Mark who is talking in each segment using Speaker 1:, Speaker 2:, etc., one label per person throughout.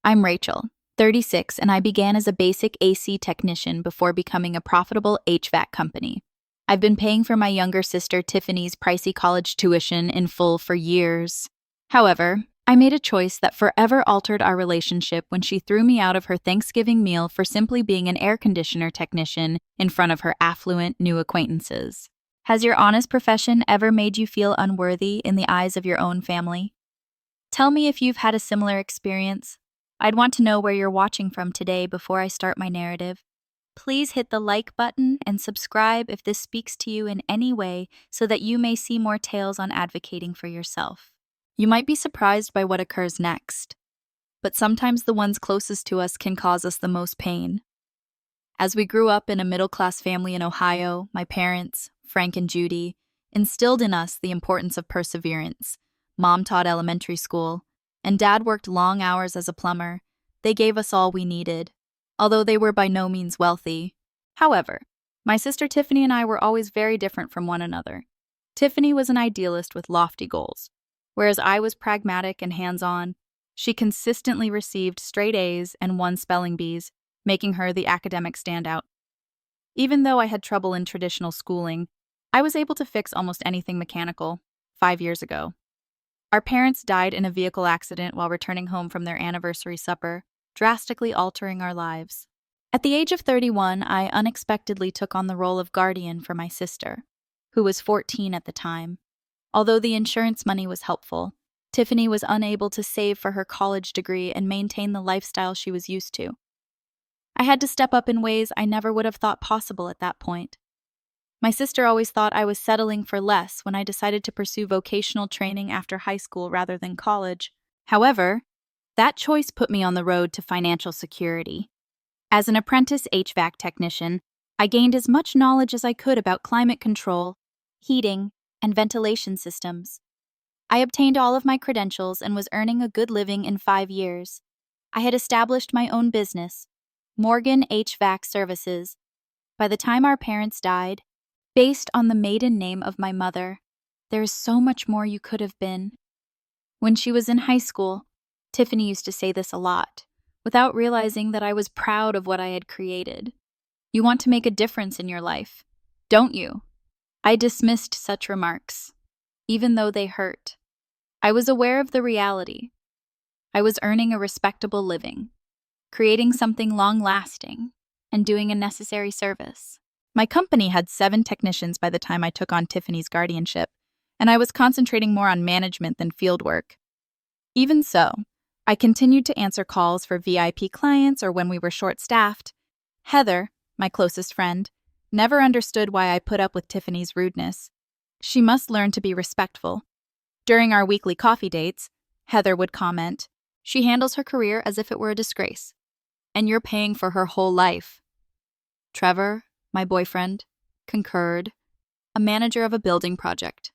Speaker 1: I'm Rachel, 36, and I began as a basic AC technician before becoming a profitable HVAC company. I've been paying for my younger sister Tiffany's pricey college tuition in full for years. However, I made a choice that forever altered our relationship when she threw me out of her Thanksgiving meal for simply being an air conditioner technician in front of her affluent new acquaintances. Has your honest profession ever made you feel unworthy in the eyes of your own family? Tell me if you've had a similar experience. I'd want to know where you're watching from today before I start my narrative. Please hit the like button and subscribe if this speaks to you in any way so that you may see more tales on advocating for yourself. You might be surprised by what occurs next, but sometimes the ones closest to us can cause us the most pain. As we grew up in a middle-class family in Ohio, my parents, Frank and Judy, instilled in us the importance of perseverance. Mom taught elementary school, and Dad worked long hours as a plumber. They gave us all we needed, although they were by no means wealthy. However, my sister Tiffany and I were always very different from one another. Tiffany was an idealist with lofty goals, whereas I was pragmatic and hands-on. She consistently received straight A's and won spelling bees, making her the academic standout. Even though I had trouble in traditional schooling, I was able to fix almost anything mechanical 5 years ago. Our parents died in a vehicle accident while returning home from their anniversary supper, drastically altering our lives. At the age of 31, I unexpectedly took on the role of guardian for my sister, who was 14 at the time. Although the insurance money was helpful, Tiffany was unable to save for her college degree and maintain the lifestyle she was used to. I had to step up in ways I never would have thought possible at that point. My sister always thought I was settling for less when I decided to pursue vocational training after high school rather than college. However, that choice put me on the road to financial security. As an apprentice HVAC technician, I gained as much knowledge as I could about climate control, heating, and ventilation systems. I obtained all of my credentials and was earning a good living in 5 years. I had established my own business, Morgan HVAC Services. By the time our parents died, based on the maiden name of my mother, there is so much more you could have been. When she was in high school, Tiffany used to say this a lot, without realizing that I was proud of what I had created. You want to make a difference in your life, don't you? I dismissed such remarks, even though they hurt. I was aware of the reality. I was earning a respectable living, creating something long-lasting, and doing a necessary service. My company had 7 technicians by the time I took on Tiffany's guardianship, and I was concentrating more on management than field work. Even so, I continued to answer calls for VIP clients or when we were short-staffed. Heather, my closest friend, never understood why I put up with Tiffany's rudeness. She must learn to be respectful. During our weekly coffee dates, Heather would comment, "She handles her career as if it were a disgrace, and you're paying for her whole life." Trevor, my boyfriend, concurred, a manager of a building project.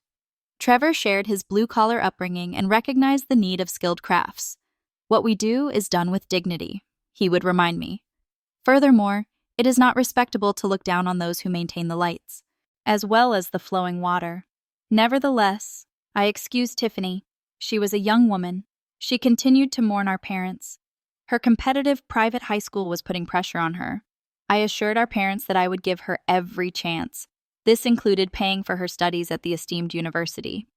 Speaker 1: Trevor shared his blue-collar upbringing and recognized the need of skilled crafts. "What we do is done with dignity," he would remind me. Furthermore, it is not respectable to look down on those who maintain the lights, as well as the flowing water. Nevertheless, I excused Tiffany. She was a young woman. She continued to mourn our parents. Her competitive private high school was putting pressure on her. I assured our parents that I would give her every chance. This included paying for her studies at the esteemed university.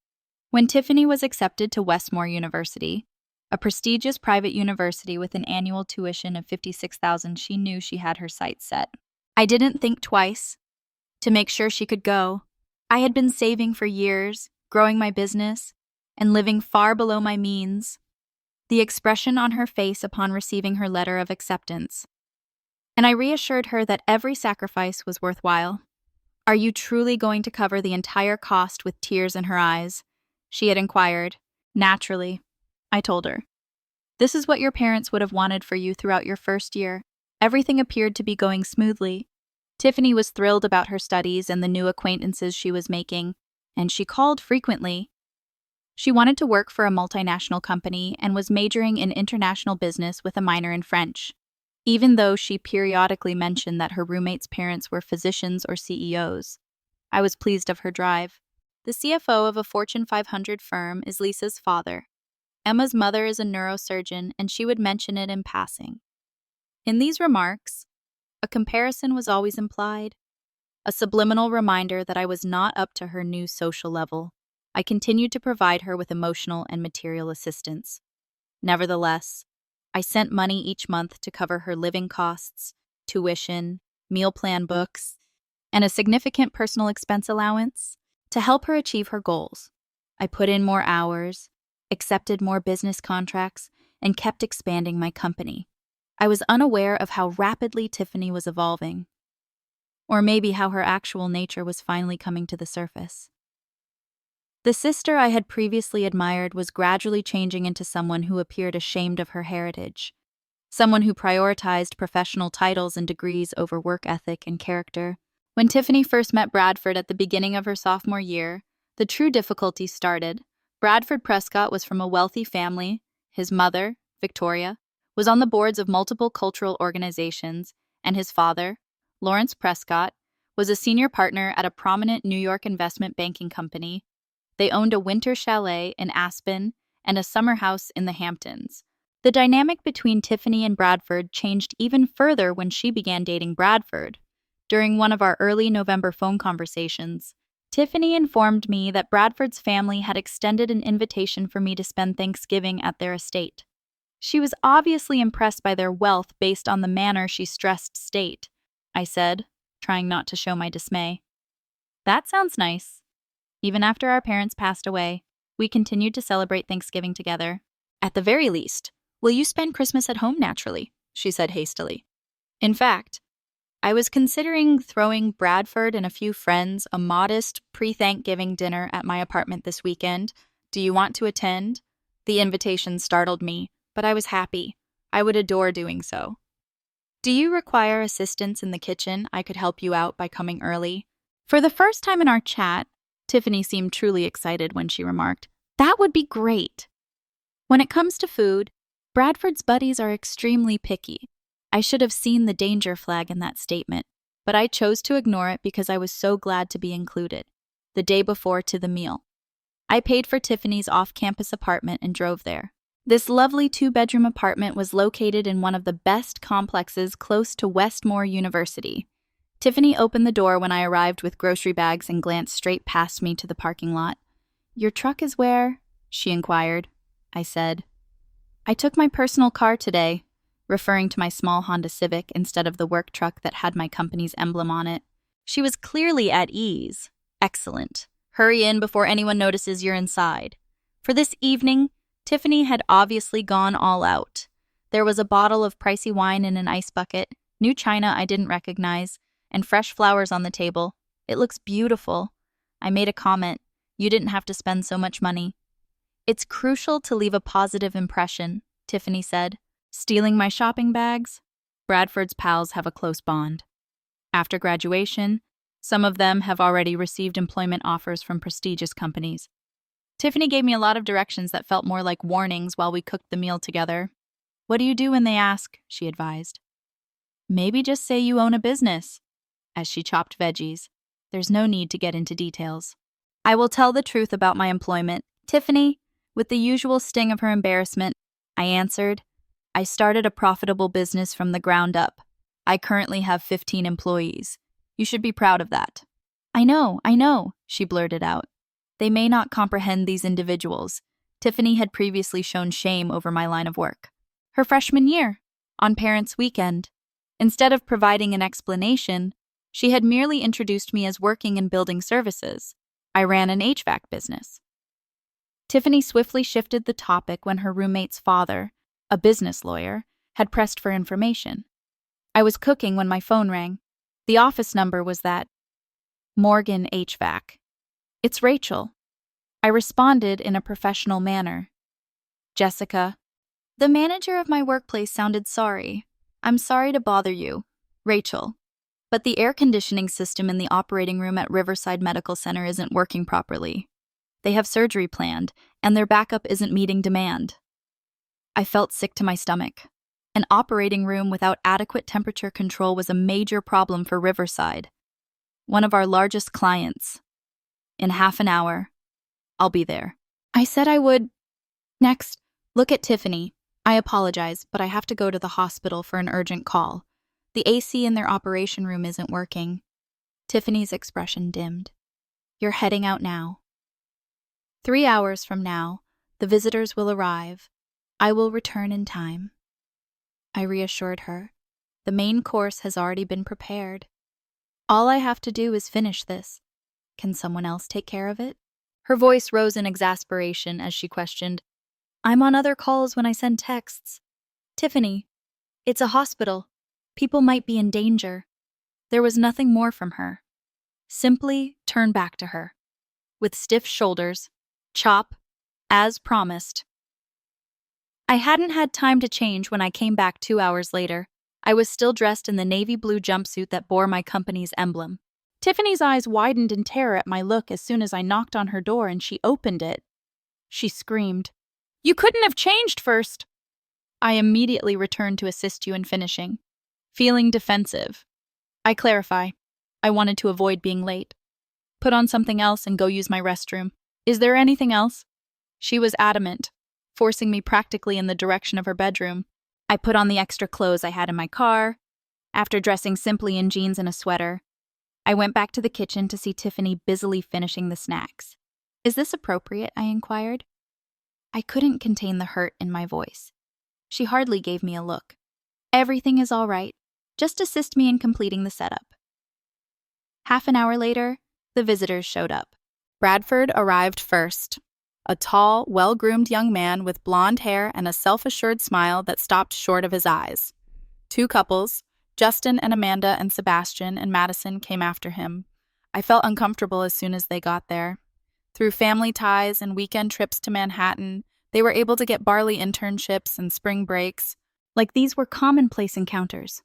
Speaker 1: When Tiffany was accepted to Westmore University, a prestigious private university with an annual tuition of $56,000, she knew she had her sights set. I didn't think twice. To make sure she could go, I had been saving for years, growing my business, and living far below my means. The expression on her face upon receiving her letter of acceptance, and I reassured her that every sacrifice was worthwhile. "Are you truly going to cover the entire cost?" with tears in her eyes, she had inquired. "Naturally," I told her. "This is what your parents would have wanted for you throughout your first year." Everything appeared to be going smoothly. Tiffany was thrilled about her studies and the new acquaintances she was making, and she called frequently. She wanted to work for a multinational company and was majoring in international business with a minor in French. Even though she periodically mentioned that her roommate's parents were physicians or CEOs, I was pleased of her drive. The CFO of a Fortune 500 firm is Lisa's father, Emma's mother is a neurosurgeon, and she would mention it in passing. In these remarks, a comparison was always implied, a subliminal reminder that I was not up to her new social level. I continued to provide her with emotional and material assistance. Nevertheless, I sent money each month to cover her living costs, tuition, meal plan books, and a significant personal expense allowance to help her achieve her goals. I put in more hours, accepted more business contracts, and kept expanding my company. I was unaware of how rapidly Tiffany was evolving, or maybe how her actual nature was finally coming to the surface. The sister I had previously admired was gradually changing into someone who appeared ashamed of her heritage, someone who prioritized professional titles and degrees over work ethic and character. When Tiffany first met Bradford at the beginning of her sophomore year, the true difficulty started. Bradford Prescott was from a wealthy family. His mother, Victoria, was on the boards of multiple cultural organizations, and his father, Lawrence Prescott, was a senior partner at a prominent New York investment banking company. They owned a winter chalet in Aspen and a summer house in the Hamptons. The dynamic between Tiffany and Bradford changed even further when she began dating Bradford. During one of our early November phone conversations, Tiffany informed me that Bradford's family had extended an invitation for me to spend Thanksgiving at their estate. She was obviously impressed by their wealth based on the manner she stressed state, I said, trying not to show my dismay. That sounds nice. Even after our parents passed away, we continued to celebrate Thanksgiving together. At the very least, will you spend Christmas at home naturally? She said hastily. In fact, I was considering throwing Bradford and a few friends a modest pre-Thanksgiving dinner at my apartment this weekend. Do you want to attend? The invitation startled me, but I was happy. I would adore doing so. Do you require assistance in the kitchen? I could help you out by coming early. For the first time in our chat, Tiffany seemed truly excited when she remarked, "That would be great." When it comes to food, Bradford's buddies are extremely picky. I should have seen the danger flag in that statement, but I chose to ignore it because I was so glad to be included. The day before to the meal, I paid for Tiffany's off-campus apartment and drove there. This lovely 2-bedroom apartment was located in one of the best complexes close to Westmore University. Tiffany opened the door when I arrived with grocery bags and glanced straight past me to the parking lot. "Your truck is where?" she inquired. I said, "I took my personal car today," referring to my small Honda Civic instead of the work truck that had my company's emblem on it. She was clearly at ease. "Excellent. Hurry in before anyone notices you're inside." For this evening, Tiffany had obviously gone all out. There was a bottle of pricey wine in an ice bucket, new china I didn't recognize, and fresh flowers on the table. "It looks beautiful." I made a comment. "You didn't have to spend so much money." "It's crucial to leave a positive impression," Tiffany said. "Stealing my shopping bags?" Bradford's pals have a close bond. After graduation, some of them have already received employment offers from prestigious companies. Tiffany gave me a lot of directions that felt more like warnings while we cooked the meal together. "What do you do when they ask?" she advised. "Maybe just say you own a business," as she chopped veggies. "There's no need to get into details." "I will tell the truth about my employment, Tiffany." With the usual sting of her embarrassment, I answered, "I started a profitable business from the ground up. I currently have 15 employees. You should be proud of that." I know, she blurted out. They may not comprehend these individuals. Tiffany had previously shown shame over my line of work. Her freshman year, on Parents' Weekend, instead of providing an explanation, she had merely introduced me as working in building services. I ran an HVAC business. Tiffany swiftly shifted the topic when her roommate's father, a business lawyer, had pressed for information. I was cooking when my phone rang. The office number was that. Morgan HVAC. "It's Rachel." I responded in a professional manner. "Jessica." The manager of my workplace sounded sorry. "I'm sorry to bother you, Rachel, but the air conditioning system in the operating room at Riverside Medical Center isn't working properly. They have surgery planned, and their backup isn't meeting demand." I felt sick to my stomach. An operating room without adequate temperature control was a major problem for Riverside, one of our largest clients. "In half an hour, I'll be there." I said I would. Next, Look at Tiffany. I apologize, but I have to go to the hospital for an urgent call. The AC in their operation room isn't working. Tiffany's expression dimmed. You're heading out now. 3 hours from now, the visitors will arrive. I will return in time. I reassured her. The main course has already been prepared. All I have to do is finish this. Can someone else take care of it? Her voice rose in exasperation as she questioned, I'm on other calls when I send texts. Tiffany, it's a hospital. People might be in danger. There was nothing more from her. Simply turn back to her. With stiff shoulders, chop, as promised. I hadn't had time to change when I came back 2 hours later. I was still dressed in the navy blue jumpsuit that bore my company's emblem. Tiffany's eyes widened in terror at my look as soon as I knocked on her door and she opened it. She screamed, You couldn't have changed first! I immediately returned to assist you in finishing. Feeling defensive. I clarify. I wanted to avoid being late. Put on something else and go use my restroom. Is there anything else? She was adamant, forcing me practically in the direction of her bedroom. I put on the extra clothes I had in my car. After dressing simply in jeans and a sweater, I went back to the kitchen to see Tiffany busily finishing the snacks. Is this appropriate? I inquired. I couldn't contain the hurt in my voice. She hardly gave me a look. Everything is all right. Just assist me in completing the setup. Half an hour later, the visitors showed up. Bradford arrived first. A tall, well-groomed young man with blonde hair and a self-assured smile that stopped short of his eyes. 2 couples, Justin and Amanda and Sebastian and Madison, came after him. I felt uncomfortable as soon as they got there. Through family ties and weekend trips to Manhattan, they were able to get barley internships and spring breaks. Like these were commonplace encounters.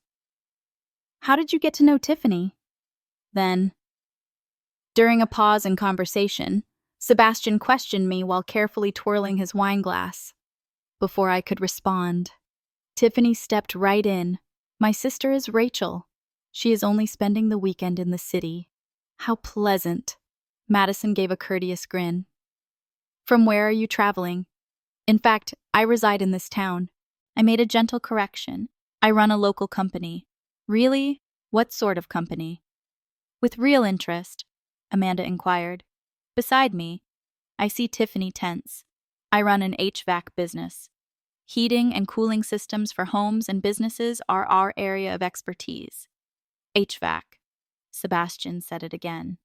Speaker 1: How did you get to know Tiffany? Then, during a pause in conversation, Sebastian questioned me while carefully twirling his wine glass. Before I could respond, Tiffany stepped right in. My sister is Rachel. She is only spending the weekend in the city. How pleasant. Madison gave a courteous grin. From where are you traveling? In fact, I reside in this town. I made a gentle correction. I run a local company. Really? What sort of company? With real interest, Amanda inquired. Beside me, I see Tiffany tense. I run an HVAC business. Heating and cooling systems for homes and businesses are our area of expertise. HVAC. Sebastian said it again.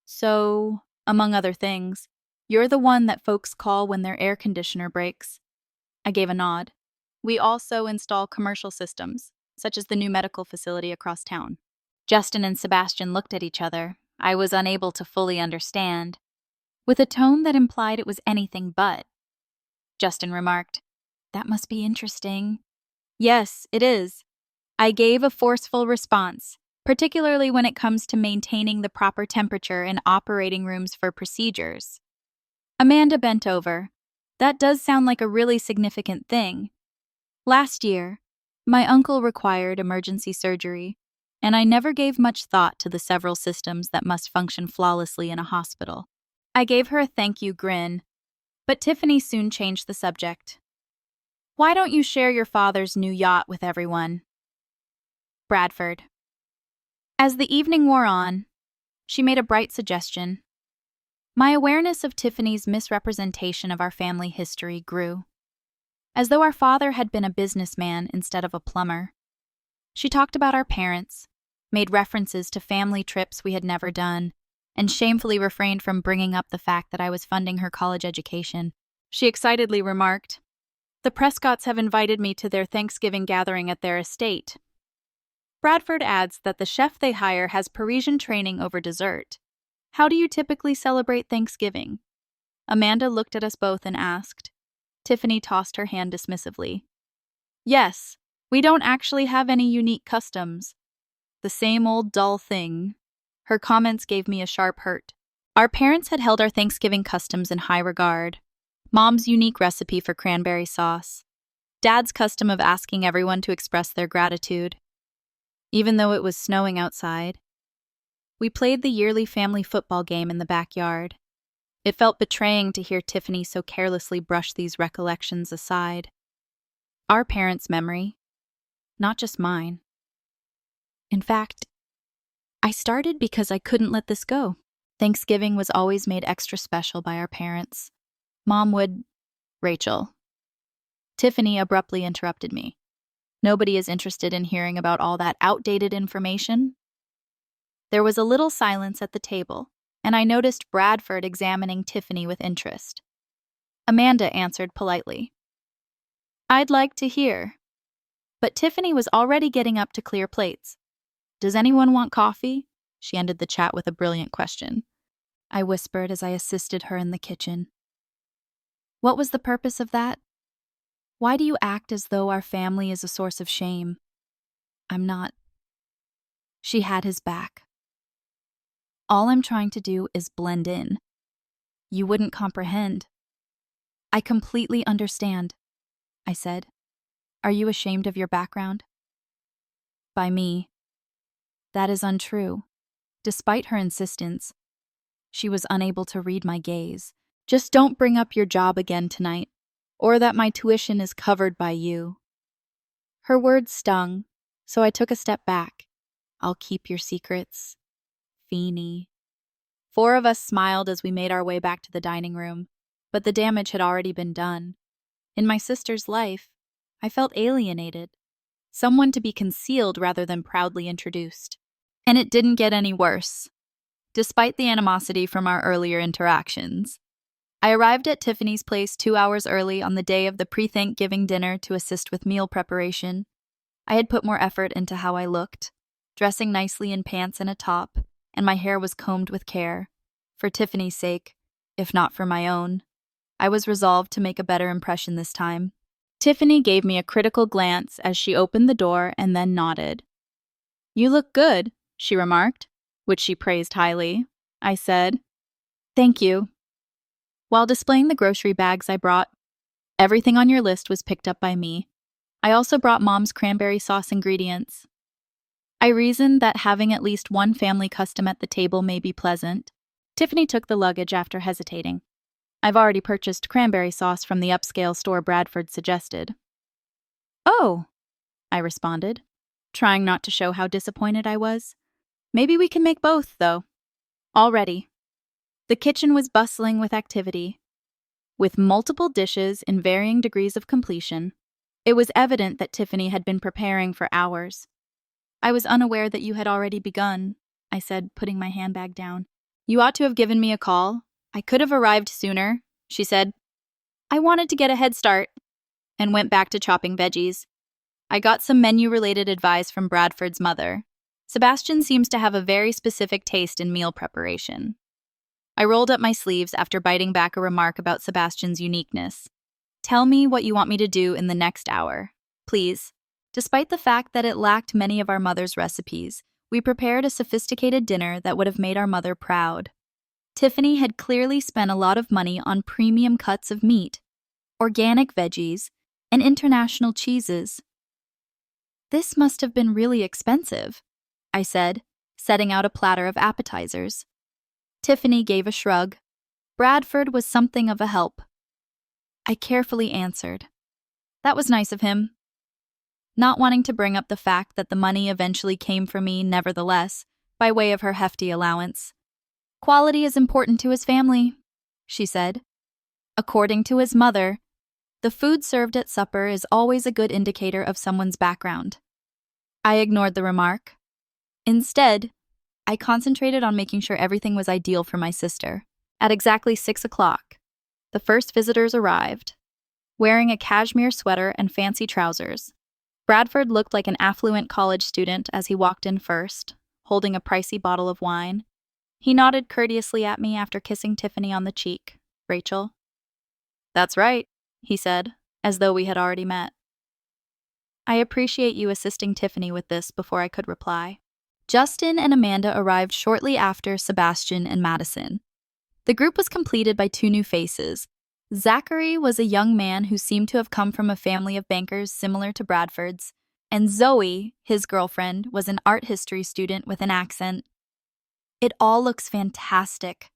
Speaker 1: So, among other things, you're the one that folks call when their air conditioner breaks. I gave a nod. We also install commercial systems, such as the new medical facility across town. Justin and Sebastian looked at each other. I was unable to fully understand, with a tone that implied it was anything but. Justin remarked, That must be interesting. Yes, it is. I gave a forceful response, particularly when it comes to maintaining the proper temperature in operating rooms for procedures. Amanda bent over. That does sound like a really significant thing. Last year, my uncle required emergency surgery, and I never gave much thought to the several systems that must function flawlessly in a hospital. I gave her a thank you grin, but Tiffany soon changed the subject. Why don't you share your father's new yacht with everyone? Bradford. As the evening wore on, she made a bright suggestion. My awareness of Tiffany's misrepresentation of our family history grew, as though our father had been a businessman instead of a plumber. She talked about our parents, made references to family trips we had never done, and shamefully refrained from bringing up the fact that I was funding her college education. She excitedly remarked, The Prescotts have invited me to their Thanksgiving gathering at their estate. Bradford adds that the chef they hire has Parisian training over dessert. How do you typically celebrate Thanksgiving? Amanda looked at us both and asked. Tiffany tossed her hand dismissively. Yes, we don't actually have any unique customs. The same old dull thing. Her comments gave me a sharp hurt. Our parents had held our Thanksgiving customs in high regard. Mom's unique recipe for cranberry sauce. Dad's custom of asking everyone to express their gratitude. Even though it was snowing outside, we played the yearly family football game in the backyard. It felt betraying to hear Tiffany so carelessly brush these recollections aside. Our parents' memory, not just mine. In fact, I started because I couldn't let this go. Thanksgiving was always made extra special by our parents. Mom would... Rachel. Tiffany abruptly interrupted me. Nobody is interested in hearing about all that outdated information. There was a little silence at the table, and I noticed Bradford examining Tiffany with interest. Amanda answered politely. I'd like to hear. But Tiffany was already getting up to clear plates. Does anyone want coffee? She ended the chat with a brilliant question. I whispered as I assisted her in the kitchen. What was the purpose of that? Why do you act as though our family is a source of shame? I'm not. She had his back. All I'm trying to do is blend in. You wouldn't comprehend. I completely understand, I said. Are you ashamed of your background? By me. That is untrue. Despite her insistence, she was unable to read my gaze. Just don't bring up your job again tonight, or that my tuition is covered by you. Her words stung, so I took a step back. I'll keep your secrets. Feeny. 4 of us smiled as we made our way back to the dining room, but the damage had already been done. In my sister's life, I felt alienated, someone to be concealed rather than proudly introduced. And it didn't get any worse. Despite the animosity from our earlier interactions, I arrived at Tiffany's place 2 hours early on the day of the pre-Thanksgiving dinner to assist with meal preparation. I had put more effort into how I looked, dressing nicely in pants and a top, and my hair was combed with care. For Tiffany's sake, if not for my own, I was resolved to make a better impression this time. Tiffany gave me a critical glance as she opened the door and then nodded. You look good, she remarked, which she praised highly. I said, Thank you. While displaying the grocery bags I brought, everything on your list was picked up by me. I also brought Mom's cranberry sauce ingredients. I reasoned that having at least one family custom at the table may be pleasant. Tiffany took the luggage after hesitating. I've already purchased cranberry sauce from the upscale store Bradford suggested. Oh, I responded, trying not to show how disappointed I was. Maybe we can make both, though. All ready. The kitchen was bustling with activity. With multiple dishes in varying degrees of completion, it was evident that Tiffany had been preparing for hours. I was unaware that you had already begun, I said, putting my handbag down. You ought to have given me a call. I could have arrived sooner, she said. I wanted to get a head start, and went back to chopping veggies. I got some menu-related advice from Bradford's mother. Sebastian seems to have a very specific taste in meal preparation. I rolled up my sleeves after biting back a remark about Sebastian's uniqueness. Tell me what you want me to do in the next hour, please. Despite the fact that it lacked many of our mother's recipes, we prepared a sophisticated dinner that would have made our mother proud. Tiffany had clearly spent a lot of money on premium cuts of meat, organic veggies, and international cheeses. This must have been really expensive, I said, setting out a platter of appetizers. Tiffany gave a shrug. Bradford was something of a help. I carefully answered. That was nice of him. Not wanting to bring up the fact that the money eventually came from me nevertheless, by way of her hefty allowance. Quality is important to his family, she said. According to his mother, the food served at supper is always a good indicator of someone's background. I ignored the remark. Instead, I concentrated on making sure everything was ideal for my sister. At exactly 6 o'clock, the first visitors arrived, wearing a cashmere sweater and fancy trousers. Bradford looked like an affluent college student as he walked in first, holding a pricey bottle of wine. He nodded courteously at me after kissing Tiffany on the cheek. Rachel? That's right, he said, as though we had already met. I appreciate you assisting Tiffany with this before I could reply. Justin and Amanda arrived shortly after Sebastian and Madison. The group was completed by 2 new faces. Zachary was a young man who seemed to have come from a family of bankers similar to Bradford's, and Zoe, his girlfriend, was an art history student with an accent. It all looks fantastic,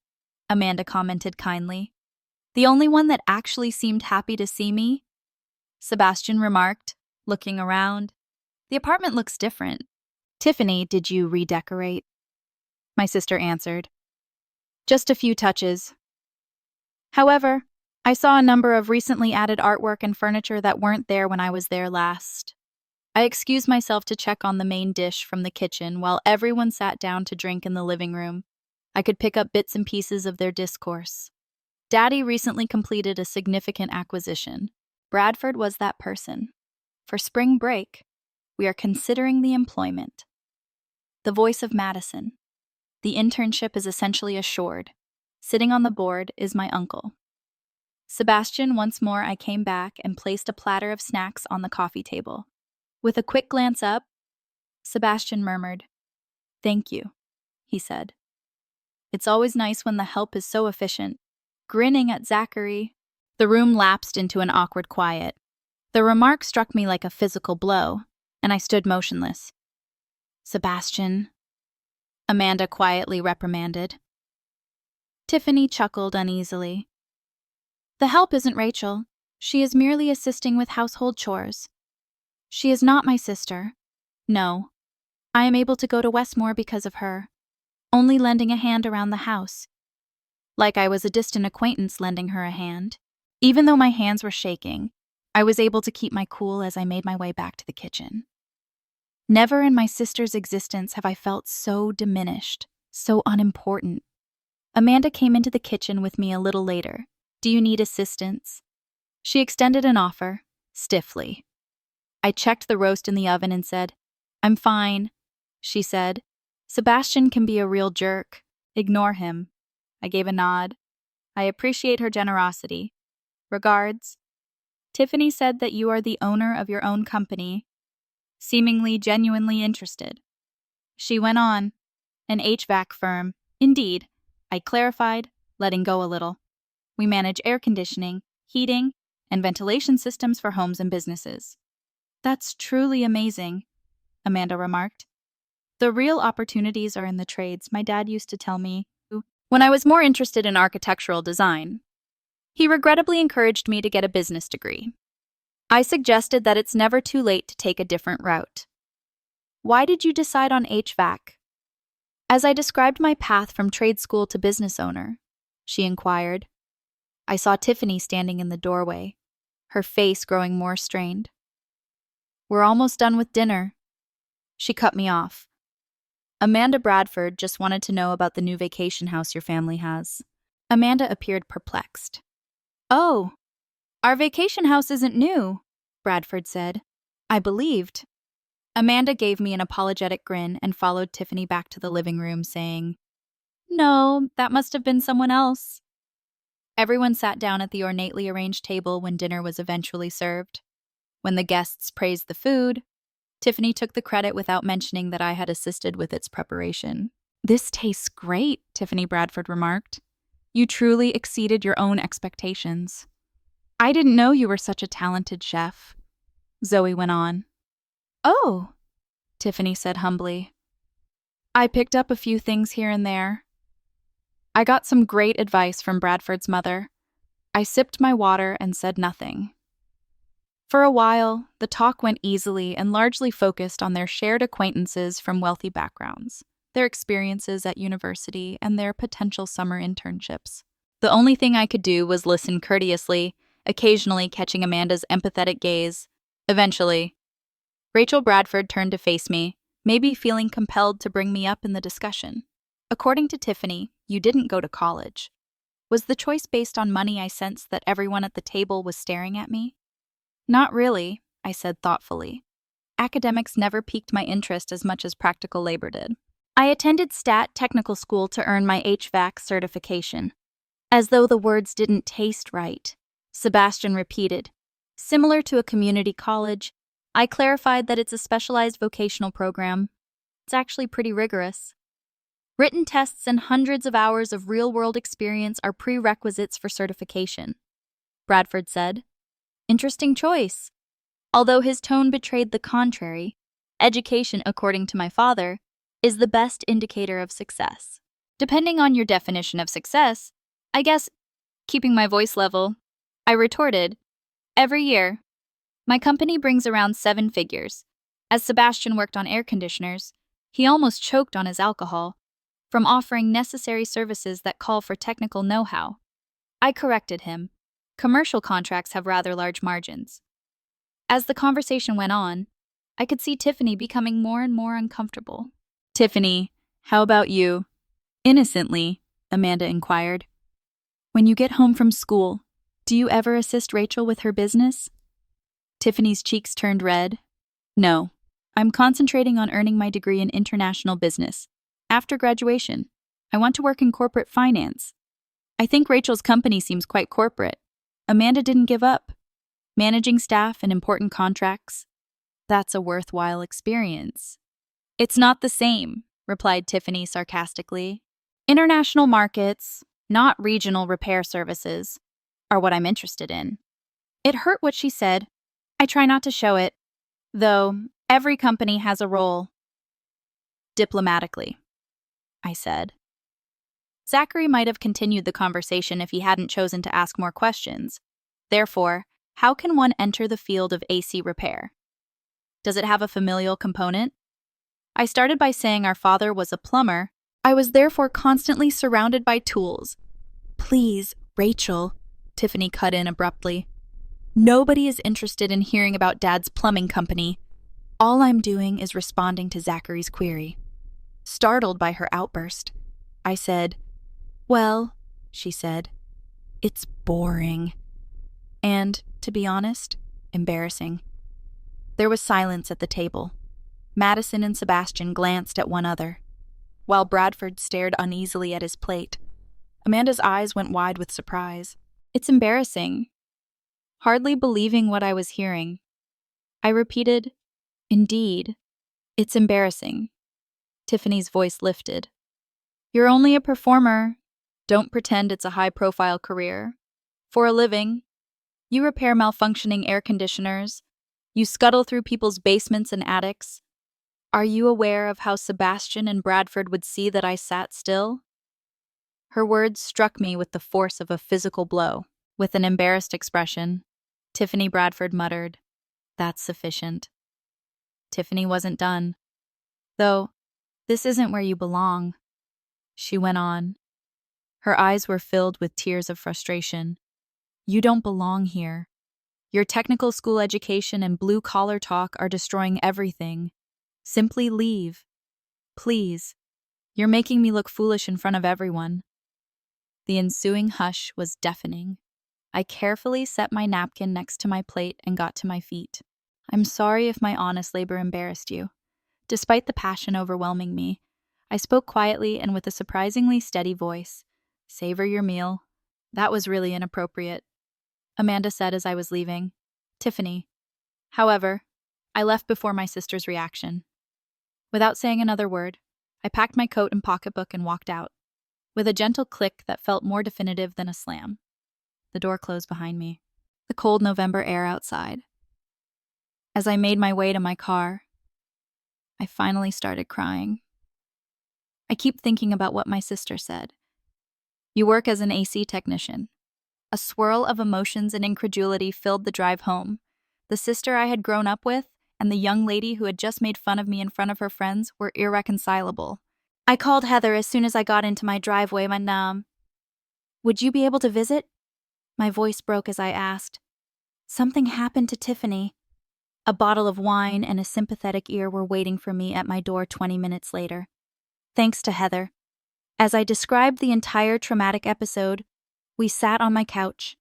Speaker 1: Amanda commented kindly. The only one that actually seemed happy to see me? Sebastian remarked, looking around. The apartment looks different. Tiffany, did you redecorate? My sister answered. Just a few touches. However, I saw a number of recently added artwork and furniture that weren't there when I was there last. I excused myself to check on the main dish from the kitchen while everyone sat down to drink in the living room. I could pick up bits and pieces of their discourse. Daddy recently completed a significant acquisition. Bradford was that person. For spring break, we are considering the employment. The voice of Madison. The internship is essentially assured. Sitting on the board is my uncle. Sebastian, once more I came back and placed a platter of snacks on the coffee table. With a quick glance up, Sebastian murmured, "Thank you," he said. It's always nice when the help is so efficient. Grinning at Zachary, the room lapsed into an awkward quiet. The remark struck me like a physical blow, and I stood motionless. "Sebastian," Amanda quietly reprimanded. Tiffany chuckled uneasily. "The help isn't Rachel. She is merely assisting with household chores. She is not my sister. No, I am able to go to Westmore because of her, only lending a hand around the house. Like I was a distant acquaintance lending her a hand. Even though my hands were shaking, I was able to keep my cool as I made my way back to the kitchen. Never in my sister's existence have I felt so diminished, so unimportant. Amanda came into the kitchen with me a little later. "Do you need assistance?" She extended an offer, stiffly. I checked the roast in the oven and said, "I'm fine," she said. "Sebastian can be a real jerk. Ignore him." I gave a nod. "I appreciate her generosity. Regards." Tiffany said that you are the owner of your own company, seemingly genuinely interested. She went on, "An HVAC firm. Indeed," I clarified, letting go a little. "We manage air conditioning, heating, and ventilation systems for homes and businesses." "That's truly amazing," Amanda remarked. "The real opportunities are in the trades, my dad used to tell me when I was more interested in architectural design. He regrettably encouraged me to get a business degree. I suggested that it's never too late to take a different route." "Why did you decide on HVAC?" As I described my path from trade school to business owner, she inquired. I saw Tiffany standing in the doorway, her face growing more strained. "We're almost done with dinner." She cut me off. "Amanda Bradford just wanted to know about the new vacation house your family has." Amanda appeared perplexed. "Oh, our vacation house isn't new," Bradford said. I believed. Amanda gave me an apologetic grin and followed Tiffany back to the living room, saying, "No, that must have been someone else." Everyone sat down at the ornately arranged table when dinner was eventually served. When the guests praised the food, Tiffany took the credit without mentioning that I had assisted with its preparation. "This tastes great," Tiffany Bradford remarked. "You truly exceeded your own expectations." "I didn't know you were such a talented chef," Zoe went on. "Oh," Tiffany said humbly. "I picked up a few things here and there. I got some great advice from Bradford's mother." I sipped my water and said nothing. For a while, the talk went easily and largely focused on their shared acquaintances from wealthy backgrounds, their experiences at university, and their potential summer internships. The only thing I could do was listen courteously, occasionally catching Amanda's empathetic gaze. Eventually, Rachel Bradford turned to face me, maybe feeling compelled to bring me up in the discussion. "According to Tiffany, you didn't go to college. Was the choice based on money? I sensed that everyone at the table was staring at me. "Not really," I said thoughtfully. "Academics never piqued my interest as much as practical labor did. I attended STAT technical school to earn my HVAC certification." As though the words didn't taste right, Sebastian repeated, "Similar to a community college." I clarified that it's a specialized vocational program. It's actually pretty rigorous. Written tests and hundreds of hours of real-world experience are prerequisites for certification, Bradford said. Interesting choice. Although his tone betrayed the contrary, education, according to my father, is the best indicator of success. Depending on your definition of success, I guess, keeping my voice level, I retorted, every year. My company brings around 7 figures. As Sebastian worked on air conditioners, he almost choked on his alcohol from offering necessary services that call for technical know-how. I corrected him. Commercial contracts have rather large margins. As the conversation went on, I could see Tiffany becoming more and more uncomfortable. Tiffany, how about you? Innocently, Amanda inquired. When you get home from school, do you ever assist Rachel with her business? Tiffany's cheeks turned red. No, I'm concentrating on earning my degree in international business. After graduation, I want to work in corporate finance. I think Rachel's company seems quite corporate. Amanda didn't give up. Managing staff and important contracts, that's a worthwhile experience. It's not the same, replied Tiffany sarcastically. International markets, not regional repair services, are what I'm interested in. It hurt what she said. I try not to show it, though every company has a role. Diplomatically, I said. Zachary might have continued the conversation if he hadn't chosen to ask more questions. Therefore, how can one enter the field of AC repair? Does it have a familial component? I started by saying our father was a plumber. I was therefore constantly surrounded by tools. Please, Rachel, Tiffany cut in abruptly. Nobody is interested in hearing about Dad's plumbing company. All I'm doing is responding to Zachary's query. Startled by her outburst, I said, well, she said, it's boring. And, to be honest, embarrassing. There was silence at the table. Madison and Sebastian glanced at one another, while Bradford stared uneasily at his plate. Amanda's eyes went wide with surprise. It's embarrassing. Hardly believing what I was hearing, I repeated, indeed, it's embarrassing. Tiffany's voice lifted. You're only a performer. Don't pretend it's a high-profile career. For a living, you repair malfunctioning air conditioners. You scuttle through people's basements and attics. Are you aware of how Sebastian and Bradford would see that I sat still? Her words struck me with the force of a physical blow. With an embarrassed expression, Tiffany Bradford muttered, that's sufficient. Tiffany wasn't done. Though, this isn't where you belong, she went on. Her eyes were filled with tears of frustration. You don't belong here. Your technical school education and blue-collar talk are destroying everything. Simply leave. Please. You're making me look foolish in front of everyone. The ensuing hush was deafening. I carefully set my napkin next to my plate and got to my feet. I'm sorry if my honest labor embarrassed you. Despite the passion overwhelming me, I spoke quietly and with a surprisingly steady voice. Savor your meal. That was really inappropriate, Amanda said as I was leaving. Tiffany. However, I left before my sister's reaction. Without saying another word, I packed my coat and pocketbook and walked out, with a gentle click that felt more definitive than a slam. The door closed behind me, the cold November air outside. As I made my way to my car, I finally started crying. I keep thinking about what my sister said. You work as an AC technician. A swirl of emotions and incredulity filled the drive home. The sister I had grown up with and the young lady who had just made fun of me in front of her friends were irreconcilable. I called Heather as soon as I got into my driveway and, would you be able to visit? My voice broke as I asked. Something happened to Tiffany. A bottle of wine and a sympathetic ear were waiting for me at my door 20 minutes later. Thanks to Heather. As I described the entire traumatic episode, we sat on my couch.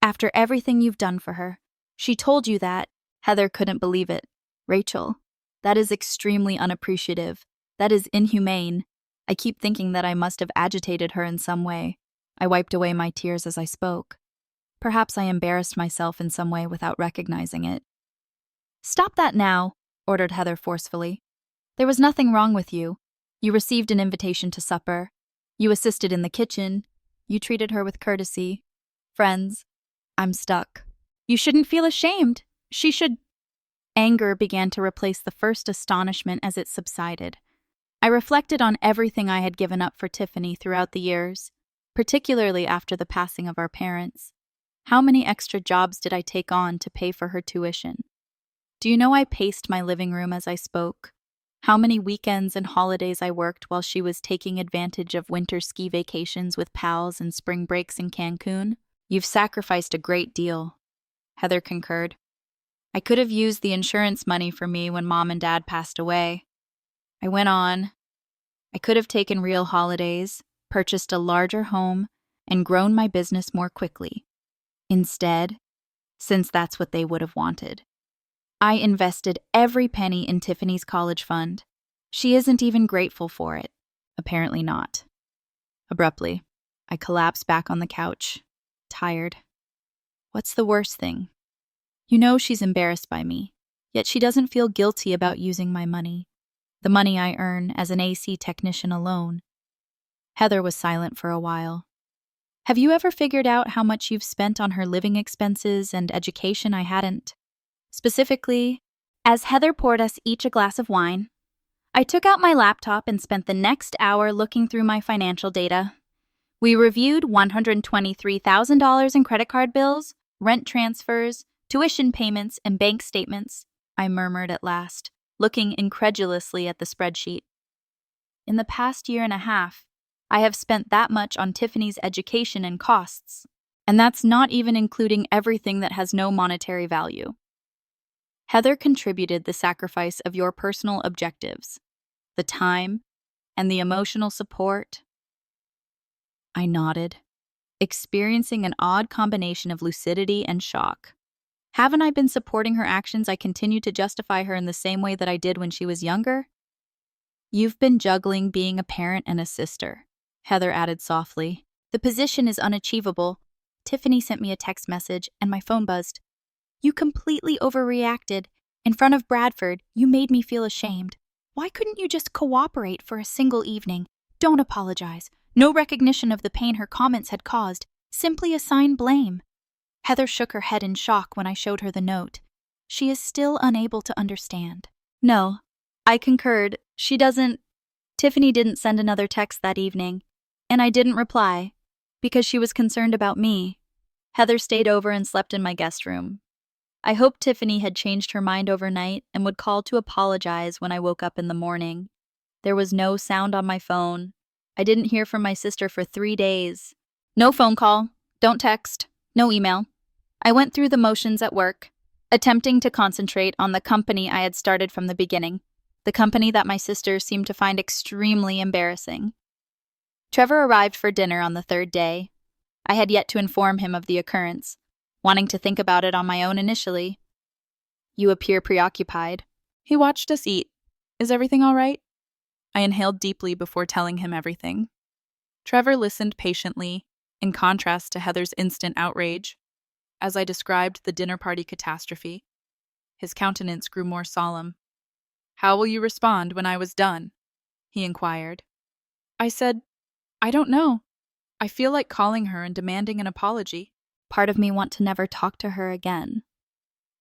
Speaker 1: After everything you've done for her, she told you that. Heather couldn't believe it. Rachel, that is extremely unappreciative. That is inhumane. I keep thinking that I must have agitated her in some way. I wiped away my tears as I spoke. Perhaps I embarrassed myself in some way without recognizing it. Stop that now, ordered Heather forcefully. There was nothing wrong with you. You received an invitation to supper. You assisted in the kitchen. You treated her with courtesy. Friends, I'm stuck. You shouldn't feel ashamed. She should... Anger began to replace the first astonishment as it subsided. I reflected on everything I had given up for Tiffany throughout the years. particularly after the passing of our parents. How many extra jobs did I take on to pay for her tuition? Do you know I paced my living room as I spoke? How many weekends and holidays I worked while she was taking advantage of winter ski vacations with pals and spring breaks in Cancun? You've sacrificed a great deal, Heather concurred. I could have used the insurance money for me when Mom and Dad passed away. I went on. I could have taken real holidays, purchased a larger home, and grown my business more quickly. Instead, since that's what they would have wanted, I invested every penny in Tiffany's college fund. She isn't even grateful for it. Apparently not. Abruptly, I collapsed back on the couch, tired. What's the worst thing? You know she's embarrassed by me, yet she doesn't feel guilty about using my money, the money I earn as an AC technician alone. Heather was silent for a while. Have you ever figured out how much you've spent on her living expenses and education I hadn't? Specifically, as Heather poured us each a glass of wine, I took out my laptop and spent the next hour looking through my financial data. We reviewed $123,000 in credit card bills, rent transfers, tuition payments, and bank statements, I murmured at last, looking incredulously at the spreadsheet. In the past year and a half, I have spent that much on Tiffany's education and costs, and that's not even including everything that has no monetary value. Heather contributed the sacrifice of your personal objectives, the time, and the emotional support. I nodded, experiencing an odd combination of lucidity and shock. Haven't I been supporting her actions? I continue to justify her in the same way that I did when she was younger? You've been juggling being a parent and a sister, Heather added softly. The position is unachievable. Tiffany sent me a text message and my phone buzzed. You completely overreacted. In front of Bradford, you made me feel ashamed. Why couldn't you just cooperate for a single evening? Don't apologize. No recognition of the pain her comments had caused. Simply assign blame. Heather shook her head in shock when I showed her the note. She is still unable to understand. No, I concurred. She doesn't. Tiffany didn't send another text that evening, and I didn't reply, because she was concerned about me. Heather stayed over and slept in my guest room. I hoped Tiffany had changed her mind overnight and would call to apologize when I woke up in the morning. There was no sound on my phone. I didn't hear from my sister for 3 days. No phone call, don't text, no email. I went through the motions at work, attempting to concentrate on the company I had started from the beginning, the company that my sister seemed to find extremely embarrassing. Trevor arrived for dinner on the 3rd day. I had yet to inform him of the occurrence, wanting to think about it on my own initially. You appear preoccupied. He watched us eat. Is everything all right? I inhaled deeply before telling him everything. Trevor listened patiently, in contrast to Heather's instant outrage. As I described the dinner party catastrophe, his countenance grew more solemn. How will you respond when I was done? He inquired. I said, I don't know. I feel like calling her and demanding an apology. Part of me want to never talk to her again.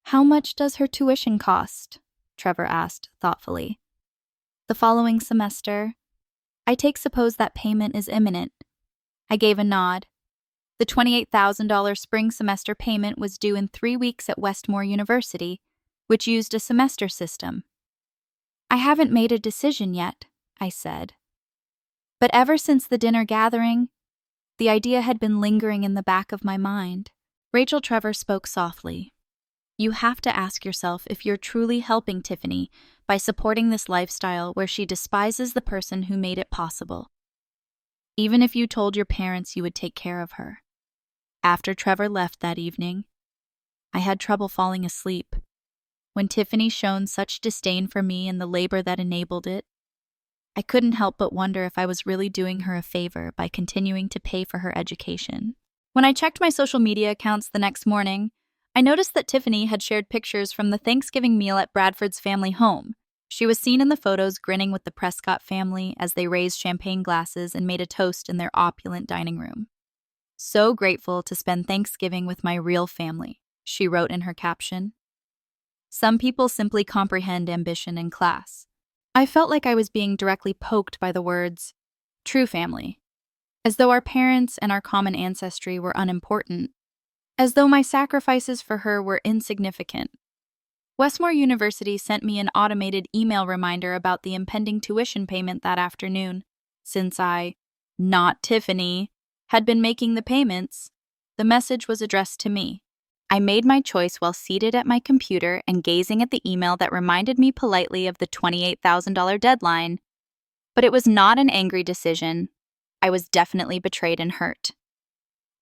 Speaker 1: How much does her tuition cost? Trevor asked thoughtfully. The following semester. I suppose that payment is imminent. I gave a nod. The $28,000 spring semester payment was due in 3 weeks at Westmore University, which used a semester system. I haven't made a decision yet, I said. But ever since the dinner gathering, the idea had been lingering in the back of my mind. Rachel Trevor spoke softly. You have to ask yourself if you're truly helping Tiffany by supporting this lifestyle where she despises the person who made it possible. Even if you told your parents you would take care of her. After Trevor left that evening, I had trouble falling asleep. When Tiffany shone such disdain for me and the labor that enabled it, I couldn't help but wonder if I was really doing her a favor by continuing to pay for her education. When I checked my social media accounts the next morning, I noticed that Tiffany had shared pictures from the Thanksgiving meal at Bradford's family home. She was seen in the photos grinning with the Prescott family as they raised champagne glasses and made a toast in their opulent dining room. So grateful to spend Thanksgiving with my real family, she wrote in her caption. Some people simply comprehend ambition and class. I felt like I was being directly poked by the words, true family. as though our parents and our common ancestry were unimportant, as though my sacrifices for her were insignificant. Westmore University sent me an automated email reminder about the impending tuition payment that afternoon. Since I, not Tiffany, had been making the payments, the message was addressed to me. I made my choice while seated at my computer and gazing at the email that reminded me politely of the $28,000 deadline. But it was not an angry decision. I was definitely betrayed and hurt.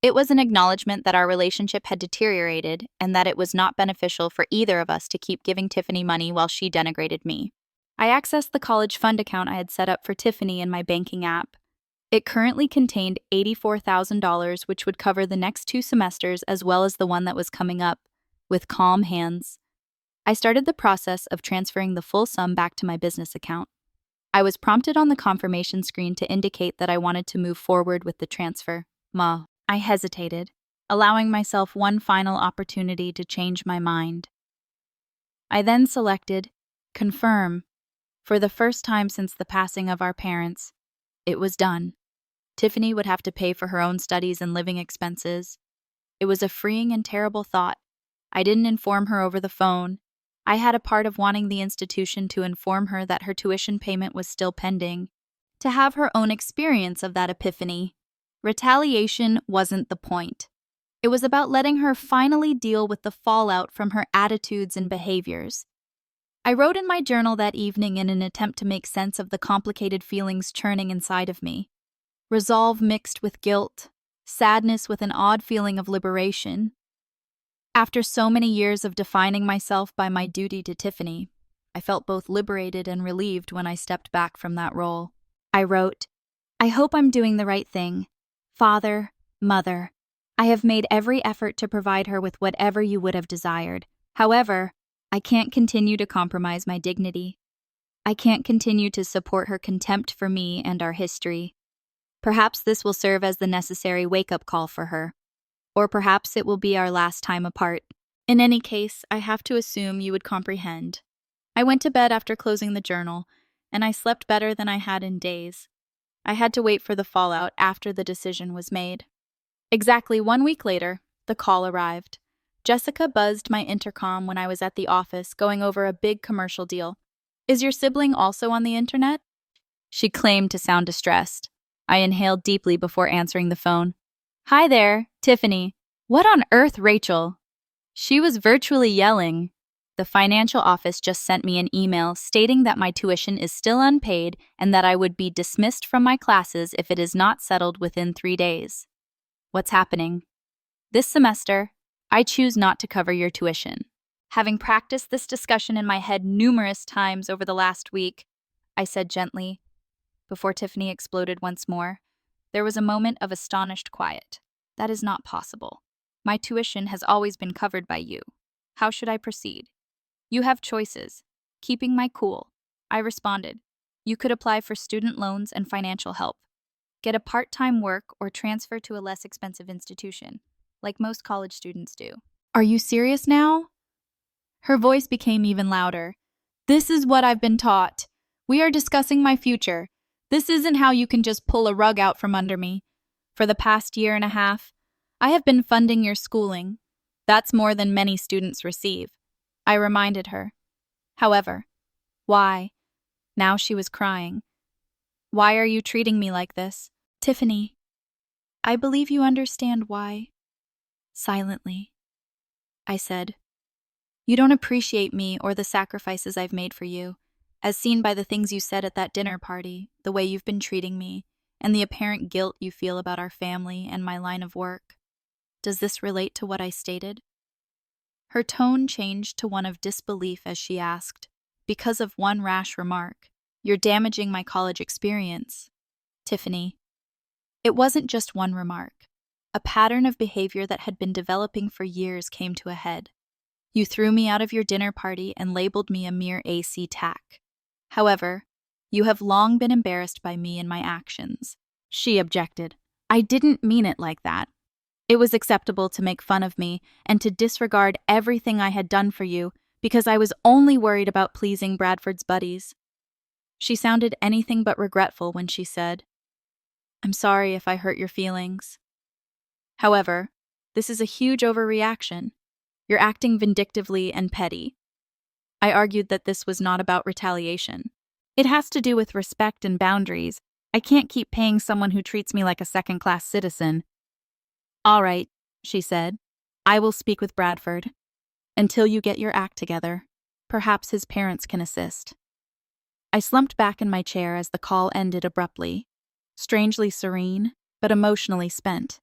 Speaker 1: It was an acknowledgement that our relationship had deteriorated and that it was not beneficial for either of us to keep giving Tiffany money while she denigrated me. I accessed the college fund account I had set up for Tiffany in my banking app. It currently contained $84,000, which would cover the next 2 semesters as well as the one that was coming up. With calm hands, I started the process of transferring the full sum back to my business account. I was prompted on the confirmation screen to indicate that I wanted to move forward with the transfer. I hesitated, allowing myself one final opportunity to change my mind. I then selected Confirm. For the first time since the passing of our parents, it was done. Tiffany would have to pay for her own studies and living expenses. It was a freeing and terrible thought. I didn't inform her over the phone. I had a part of wanting the institution to inform her that her tuition payment was still pending, to have her own experience of that epiphany. Retaliation wasn't the point. It was about letting her finally deal with the fallout from her attitudes and behaviors. I wrote in my journal that evening in an attempt to make sense of the complicated feelings churning inside of me. Resolve mixed with guilt, sadness with an odd feeling of liberation. After so many years of defining myself by my duty to Tiffany, I felt both liberated and relieved when I stepped back from that role. I wrote, I hope I'm doing the right thing. Father, Mother, I have made every effort to provide her with whatever you would have desired. However, I can't continue to compromise my dignity. I can't continue to support her contempt for me and our history. Perhaps this will serve as the necessary wake-up call for her. Or perhaps it will be our last time apart. In any case, I have to assume you would comprehend. I went to bed after closing the journal, and I slept better than I had in days. I had to wait for the fallout after the decision was made. Exactly 1 week later, the call arrived. Jessica buzzed my intercom when I was at the office going over a big commercial deal. Is your sibling also on the internet? She claimed to sound distressed. I inhaled deeply before answering the phone. Hi there, Tiffany. What on earth, Rachel? She was virtually yelling. The financial office just sent me an email stating that my tuition is still unpaid and that I would be dismissed from my classes if it is not settled within 3 days. What's happening? This semester, I choose not to cover your tuition. Having practiced this discussion in my head numerous times over the last week, I said gently, before Tiffany exploded once more. There was a moment of astonished quiet. That is not possible. My tuition has always been covered by you. How should I proceed? You have choices. Keeping my cool. I responded. You could apply for student loans and financial help. Get a part-time work or transfer to a less expensive institution, like most college students do. Are you serious now? Her voice became even louder. This is what I've been taught. We are discussing my future. This isn't how you can just pull a rug out from under me. For the past 1.5 years, I have been funding your schooling. That's more than many students receive. I reminded her. However, why? Now she was crying. Why are you treating me like this? Tiffany, I believe you understand why. Silently, I said, you don't appreciate me or the sacrifices I've made for you, as seen by the things you said at that dinner party, the way you've been treating me, and the apparent guilt you feel about our family and my line of work. Does this relate to what I stated? Her tone changed to one of disbelief as she asked, because of one rash remark, you're damaging my college experience. Tiffany, it wasn't just one remark. A pattern of behavior that had been developing for years came to a head. You threw me out of your dinner party and labeled me a mere AC tack. However, you have long been embarrassed by me and my actions. She objected. I didn't mean it like that. It was acceptable to make fun of me and to disregard everything I had done for you because I was only worried about pleasing Bradford's buddies. She sounded anything but regretful when she said, I'm sorry if I hurt your feelings. However, this is a huge overreaction. You're acting vindictively and petty. I argued that this was not about retaliation. It has to do with respect and boundaries. I can't keep paying someone who treats me like a second-class citizen. All right, she said. I will speak with Bradford. Until you get your act together, perhaps his parents can assist. I slumped back in my chair as the call ended abruptly, strangely serene, but emotionally spent.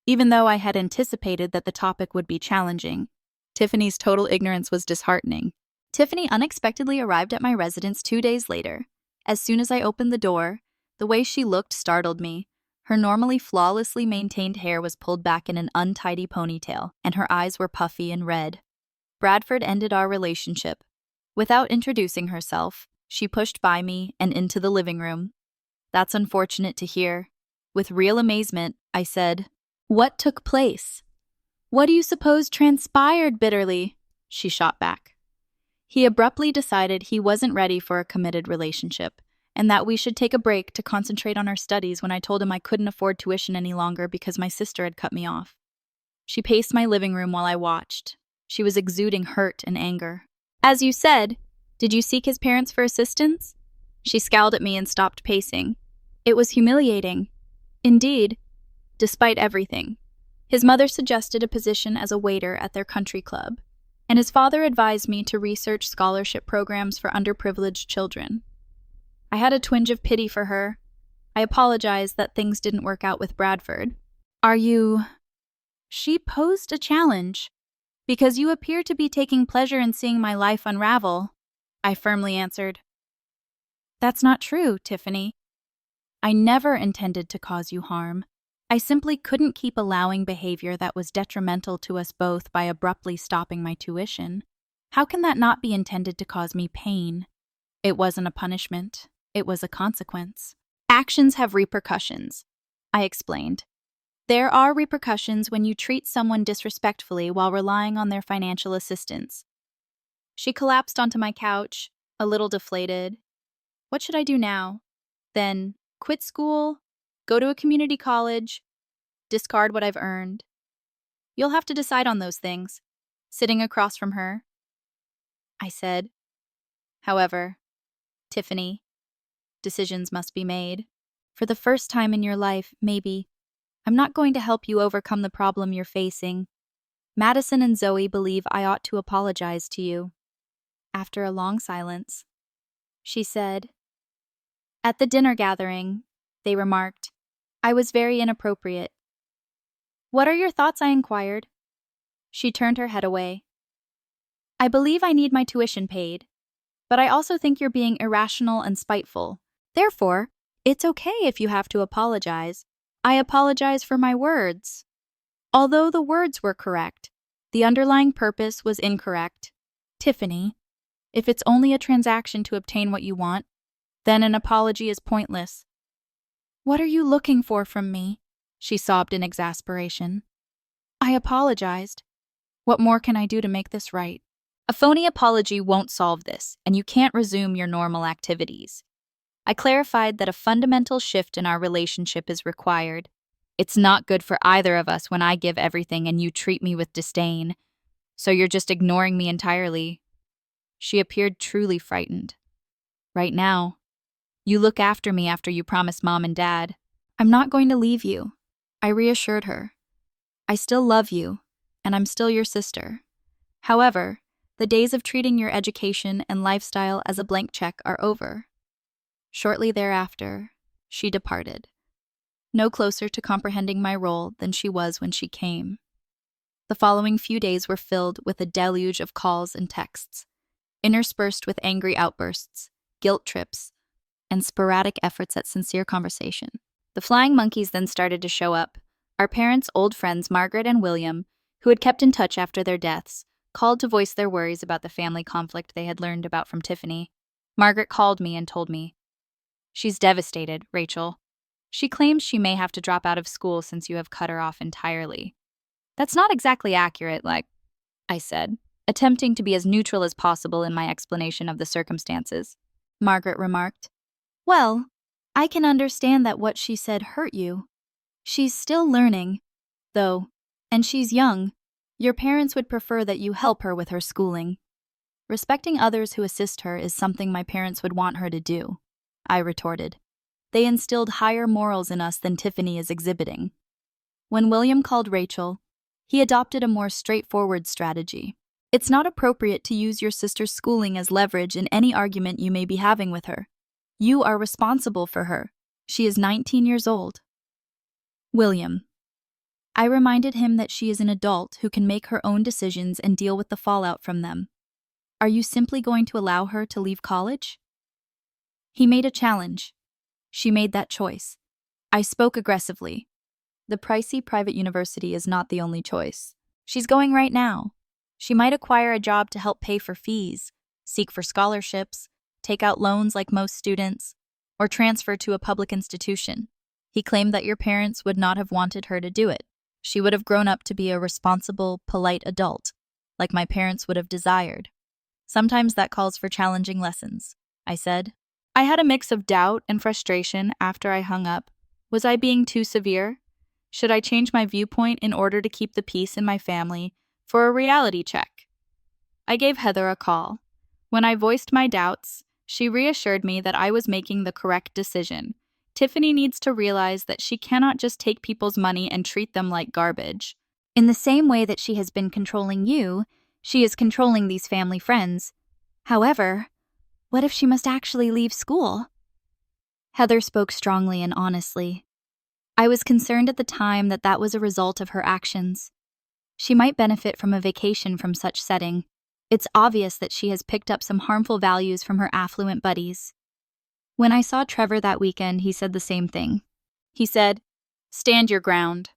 Speaker 1: Even though I had anticipated that the topic would be challenging, Tiffany's total ignorance was disheartening. Tiffany unexpectedly arrived at my residence 2 days later. As soon as I opened the door, the way she looked startled me. Her normally flawlessly maintained hair was pulled back in an untidy ponytail, and her eyes were puffy and red. Bradford ended our relationship. Without introducing herself, she pushed by me and into the living room. That's unfortunate to hear. With real amazement, I said, "What took place? What do you suppose transpired?" Bitterly, she shot back. He abruptly decided he wasn't ready for a committed relationship, and that we should take a break to concentrate on our studies when I told him I couldn't afford tuition any longer because my sister had cut me off. She paced my living room while I watched. She was exuding hurt and anger. "As you said, did you seek his parents for assistance?" She scowled at me and stopped pacing. It was humiliating. Indeed, despite everything. His mother suggested a position as a waiter at their country club, and his father advised me to research scholarship programs for underprivileged children. I had a twinge of pity for her. I apologized that things didn't work out with Bradford. "Are you—" She posed a challenge. "Because you appear to be taking pleasure in seeing my life unravel," I firmly answered. "That's not true, Tiffany. I never intended to cause you harm. I simply couldn't keep allowing behavior that was detrimental to us both by abruptly stopping my tuition. How can that not be intended to cause me pain? It wasn't a punishment. It was a consequence. Actions have repercussions," I explained. "There are repercussions when you treat someone disrespectfully while relying on their financial assistance." She collapsed onto my couch, a little deflated. What should I do now? Then, quit school? Go to a community college? Discard what I've earned? "You'll have to decide on those things," sitting across from her, I said. "However, Tiffany, decisions must be made. For the first time in your life, maybe, I'm not going to help you overcome the problem you're facing. Madison and Zoe believe I ought to apologize to you." After a long silence, she said, "At the dinner gathering," they remarked, "I was very inappropriate." "What are your thoughts?" I inquired. She turned her head away. "I believe I need my tuition paid, but I also think you're being irrational and spiteful. Therefore, it's okay if you have to apologize. I apologize for my words. Although the words were correct, the underlying purpose was incorrect. Tiffany, if it's only a transaction to obtain what you want, then an apology is pointless." "What are you looking for from me?" she sobbed in exasperation. I apologized. What more can I do to make this right? A phony apology won't solve this, and you can't resume your normal activities. I clarified that a fundamental shift in our relationship is required. It's not good for either of us when I give everything and you treat me with disdain. So you're just ignoring me entirely. She appeared truly frightened. "Right now. You look after me after you promised Mom and Dad." "I'm not going to leave you," I reassured her. "I still love you, and I'm still your sister. However, the days of treating your education and lifestyle as a blank check are over." Shortly thereafter, she departed, no closer to comprehending my role than she was when she came. The following few days were filled with a deluge of calls and texts, interspersed with angry outbursts, guilt trips, and sporadic efforts at sincere conversation. The flying monkeys then started to show up. Our parents' old friends Margaret and William, who had kept in touch after their deaths, called to voice their worries about the family conflict they had learned about from Tiffany. Margaret called me and told me, "She's devastated, Rachel. She claims she may have to drop out of school since you have cut her off entirely." "That's not exactly accurate, I said, attempting to be as neutral as possible in my explanation of the circumstances. Margaret remarked, "Well, I can understand that what she said hurt you. She's still learning, though, and she's young. Your parents would prefer that you help her with her schooling. Respecting others who assist her is something my parents would want her to do, I retorted. They instilled higher morals in us than Tiffany is exhibiting. When William called Rachel, he adopted a more straightforward strategy. It's not appropriate to use your sister's schooling as leverage in any argument you may be having with her. You are responsible for her. She is 19 years old. William. I reminded him that she is an adult who can make her own decisions and deal with the fallout from them. Are you simply going to allow her to leave college? He made a challenge. She made that choice. I spoke aggressively. The pricey private university is not the only choice. She's going right now. She might acquire a job to help pay for fees, seek for scholarships, take out loans like most students, or transfer to a public institution. He claimed that your parents would not have wanted her to do it. She would have grown up to be a responsible, polite adult, like my parents would have desired. Sometimes that calls for challenging lessons, I said. I had a mix of doubt and frustration after I hung up. Was I being too severe? Should I change my viewpoint in order to keep the peace in my family for a reality check? I gave Heather a call. When I voiced my doubts, she reassured me that I was making the correct decision. Tiffany needs to realize that she cannot just take people's money and treat them like garbage. In the same way that she has been controlling you, she is controlling these family friends. However, what if she must actually leave school? Heather spoke strongly and honestly. I was concerned at the time that that was a result of her actions. She might benefit from a vacation from such setting. It's obvious that she has picked up some harmful values from her affluent buddies. When I saw Trevor that weekend, he said the same thing. He said, "Stand your ground.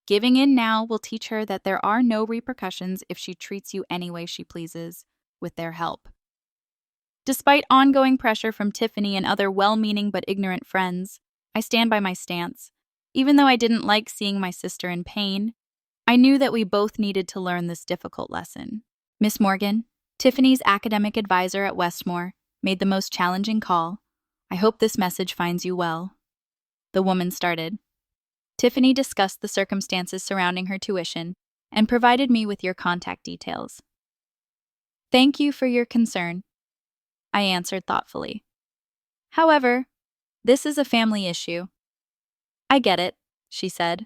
Speaker 1: Giving in now will teach her that there are no repercussions if she treats you any way she pleases, with their help." Despite ongoing pressure from Tiffany and other well-meaning but ignorant friends, I stand by my stance. Even though I didn't like seeing my sister in pain, I knew that we both needed to learn this difficult lesson. Miss Morgan, Tiffany's academic advisor at Westmore, made the most challenging call. I hope this message finds you well. The woman started. Tiffany discussed the circumstances surrounding her tuition and provided me with your contact details. Thank you for your concern, I answered thoughtfully. However, this is a family issue. I get it, she said.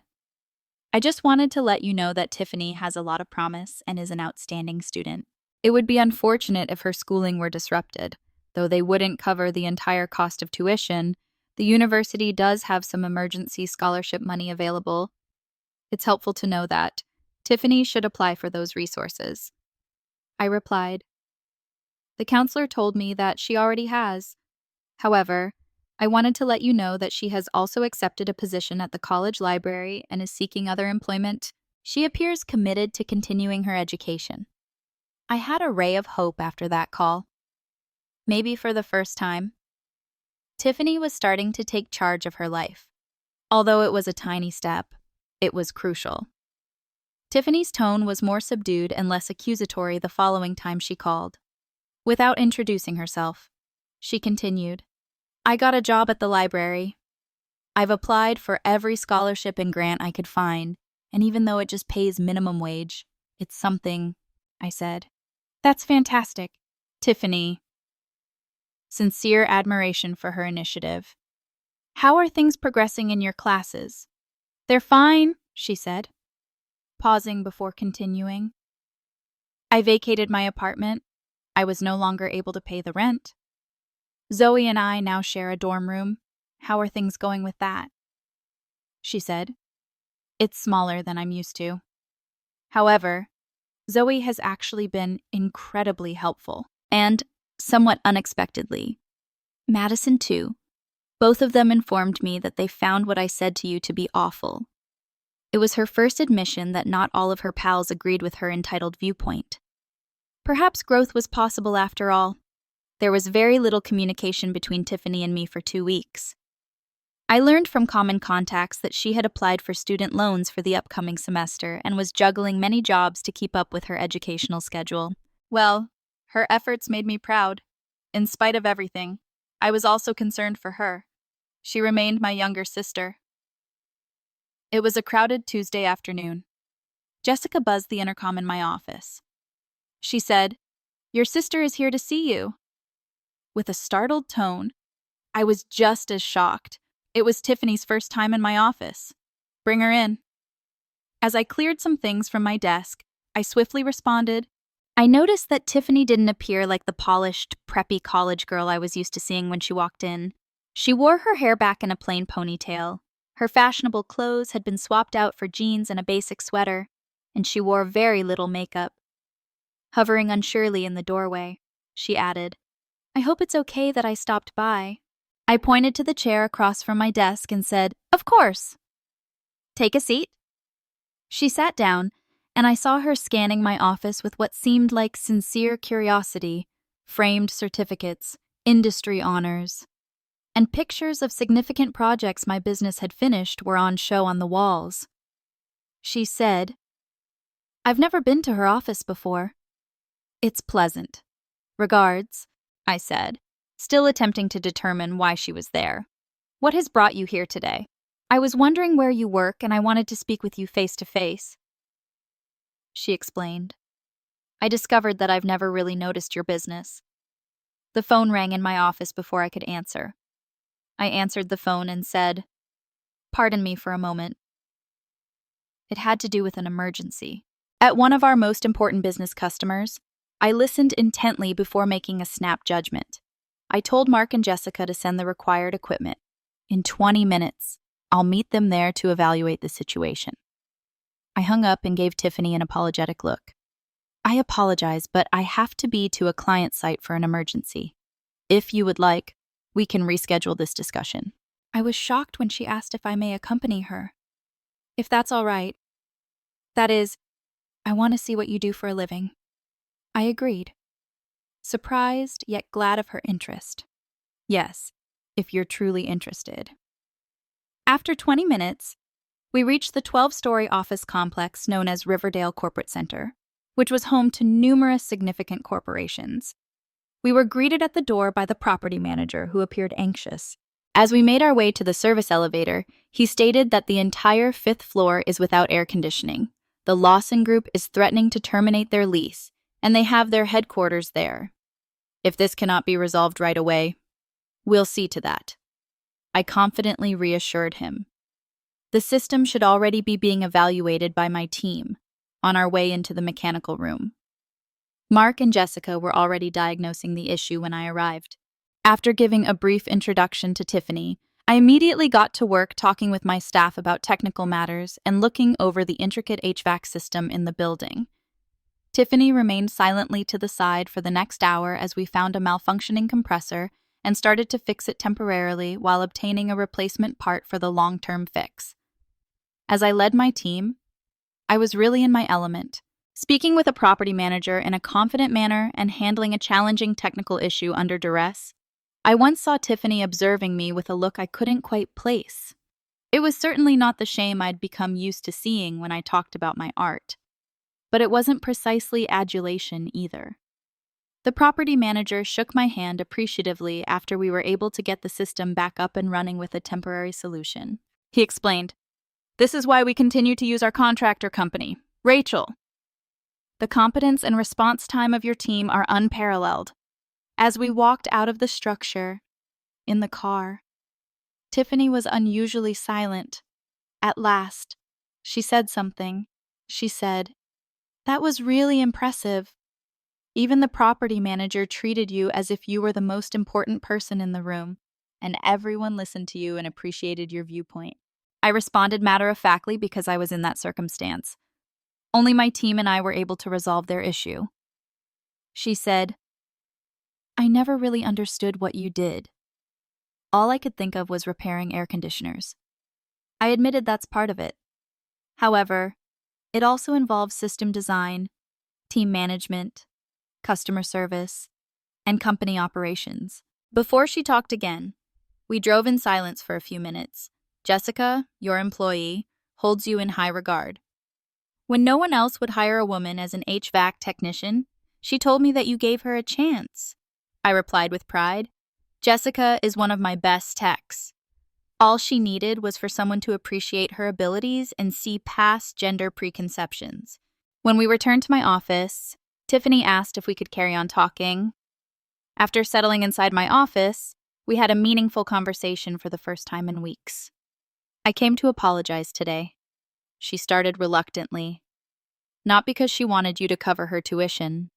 Speaker 1: I just wanted to let you know that Tiffany has a lot of promise and is an outstanding student. It would be unfortunate if her schooling were disrupted. Though they wouldn't cover the entire cost of tuition, the university does have some emergency scholarship money available. It's helpful to know that. Tiffany should apply for those resources. I replied. The counselor told me that she already has. However, I wanted to let you know that she has also accepted a position at the college library and is seeking other employment. She appears committed to continuing her education. I had a ray of hope after that call. Maybe for the first time. Tiffany was starting to take charge of her life. Although it was a tiny step, it was crucial. Tiffany's tone was more subdued and less accusatory the following time she called. Without introducing herself, she continued, I got a job at the library. I've applied for every scholarship and grant I could find, and even though it just pays minimum wage, it's something, I said. That's fantastic, Tiffany. Sincere admiration for her initiative. How are things progressing in your classes? They're fine, she said, pausing before continuing. I vacated my apartment. I was no longer able to pay the rent. Zoe and I now share a dorm room. How are things going with that? She said. It's smaller than I'm used to. However, Zoe has actually been incredibly helpful, and somewhat unexpectedly. Madison, too. Both of them informed me that they found what I said to you to be awful. It was her first admission that not all of her pals agreed with her entitled viewpoint. Perhaps growth was possible after all. There was very little communication between Tiffany and me for 2 weeks. I learned from common contacts that she had applied for student loans for the upcoming semester and was juggling many jobs to keep up with her educational schedule. Well, her efforts made me proud. In spite of everything, I was also concerned for her. She remained my younger sister. It was a crowded Tuesday afternoon. Jessica buzzed the intercom in my office. She said, "Your sister is here to see you." With a startled tone, I was just as shocked. It was Tiffany's first time in my office. "Bring her in." As I cleared some things from my desk, I swiftly responded. I noticed that Tiffany didn't appear like the polished, preppy college girl I was used to seeing when she walked in. She wore her hair back in a plain ponytail. Her fashionable clothes had been swapped out for jeans and a basic sweater, and she wore very little makeup. Hovering unsurely in the doorway, she added, "I hope it's okay that I stopped by." I pointed to the chair across from my desk and said, "Of course. Take a seat." She sat down, and I saw her scanning my office with what seemed like sincere curiosity, framed certificates, industry honors, and pictures of significant projects my business had finished were on show on the walls. She said, "I've never been to her office before." "It's pleasant. Regards," I said, still attempting to determine why she was there. "What has brought you here today? I was wondering where you work and I wanted to speak with you face to face." She explained, "I discovered that I've never really noticed your business." The phone rang in my office before I could answer. I answered the phone and said, "Pardon me for a moment." It had to do with an emergency. At one of our most important business customers, I listened intently before making a snap judgment. I told Mark and Jessica to send the required equipment. In 20 minutes, I'll meet them there to evaluate the situation. I hung up and gave Tiffany an apologetic look. "I apologize, but I have to be to a client site for an emergency. If you would like, we can reschedule this discussion." I was shocked when she asked if I may accompany her. "If that's all right. That is, I want to see what you do for a living." I agreed, surprised yet glad of her interest. "Yes, if you're truly interested." After 20 minutes, we reached the 12-story office complex known as Riverdale Corporate Center, which was home to numerous significant corporations. We were greeted at the door by the property manager, who appeared anxious. As we made our way to the service elevator, he stated that the entire 5th floor is without air conditioning. The Lawson Group is threatening to terminate their lease, and they have their headquarters there. If this cannot be resolved right away, we'll see to that. I confidently reassured him. The system should already be being evaluated by my team on our way into the mechanical room. Mark and Jessica were already diagnosing the issue when I arrived. After giving a brief introduction to Tiffany, I immediately got to work talking with my staff about technical matters and looking over the intricate HVAC system in the building. Tiffany remained silently to the side for the next hour as we found a malfunctioning compressor and started to fix it temporarily while obtaining a replacement part for the long-term fix. As I led my team, I was really in my element, speaking with a property manager in a confident manner and handling a challenging technical issue under duress. I once saw Tiffany observing me with a look I couldn't quite place. It was certainly not the shame I'd become used to seeing when I talked about my art, but it wasn't precisely adulation either. The property manager shook my hand appreciatively after we were able to get the system back up and running with a temporary solution. He explained, "This is why we continue to use our contractor company, Rachel. The competence and response time of your team are unparalleled." As we walked out of the structure, in the car, Tiffany was unusually silent. At last, she said something. She said, "That was really impressive. Even the property manager treated you as if you were the most important person in the room, and everyone listened to you and appreciated your viewpoint." I responded matter-of-factly because I was in that circumstance. Only my team and I were able to resolve their issue. She said, "I never really understood what you did. All I could think of was repairing air conditioners." I admitted that's part of it. However, it also involves system design, team management, customer service, and company operations. Before she talked again, we drove in silence for a few minutes. "Jessica, your employee, holds you in high regard. When no one else would hire a woman as an HVAC technician, she told me that you gave her a chance." I replied with pride. "Jessica is one of my best techs. All she needed was for someone to appreciate her abilities and see past gender preconceptions. When we returned to my office, Tiffany asked if we could carry on talking. After settling inside my office, we had a meaningful conversation for the first time in weeks. I came to apologize today. She started reluctantly. Not because she wanted you to cover her tuition,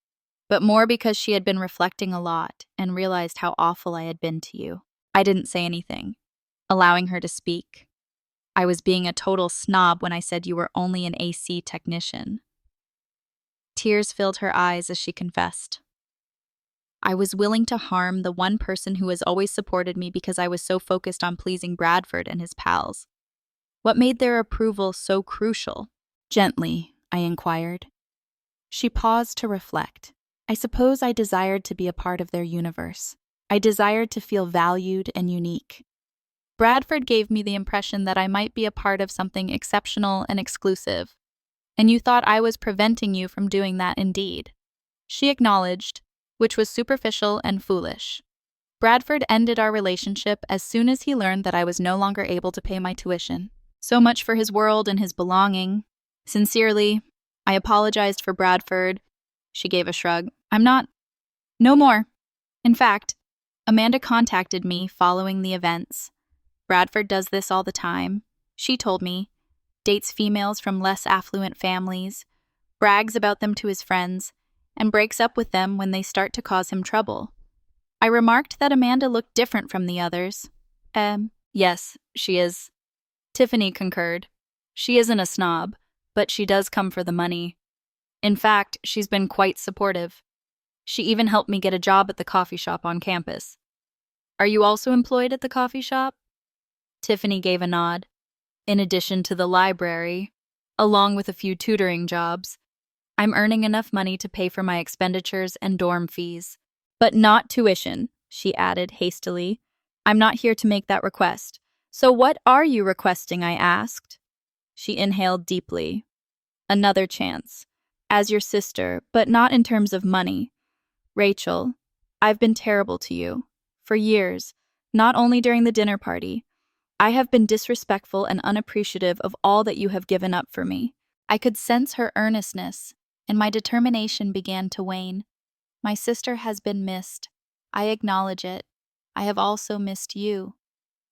Speaker 1: but more because she had been reflecting a lot and realized how awful I had been to you. I didn't say anything, allowing her to speak. I was being a total snob when I said you were only an AC technician. Tears filled her eyes as she confessed. I was willing to harm the one person who has always supported me because I was so focused on pleasing Bradford and his pals. What made their approval so crucial? Gently, I inquired. She paused to reflect. I suppose I desired to be a part of their universe. I desired to feel valued and unique. Bradford gave me the impression that I might be a part of something exceptional and exclusive, and you thought I was preventing you from doing that indeed. She acknowledged, which was superficial and foolish. Bradford ended our relationship as soon as he learned that I was no longer able to pay my tuition. So much for his world and his belonging. Sincerely, I apologized for Bradford. She gave a shrug. No more. In fact, Amanda contacted me following the events. Bradford does this all the time. She told me, dates females from less affluent families, brags about them to his friends, and breaks up with them when they start to cause him trouble. I remarked that Amanda looked different from the others. Yes, she is. Tiffany concurred. She isn't a snob, but she does come for the money. In fact, she's been quite supportive. She even helped me get a job at the coffee shop on campus. Are you also employed at the coffee shop? Tiffany gave a nod. In addition to the library, along with a few tutoring jobs, I'm earning enough money to pay for my expenditures and dorm fees. But not tuition, she added hastily. I'm not here to make that request. So what are you requesting, I asked. She inhaled deeply. Another chance. As your sister, but not in terms of money. Rachel, I've been terrible to you. For years, not only during the dinner party. I have been disrespectful and unappreciative of all that you have given up for me. I could sense her earnestness, and my determination began to wane. My sister has been missed. I acknowledge it. I have also missed you.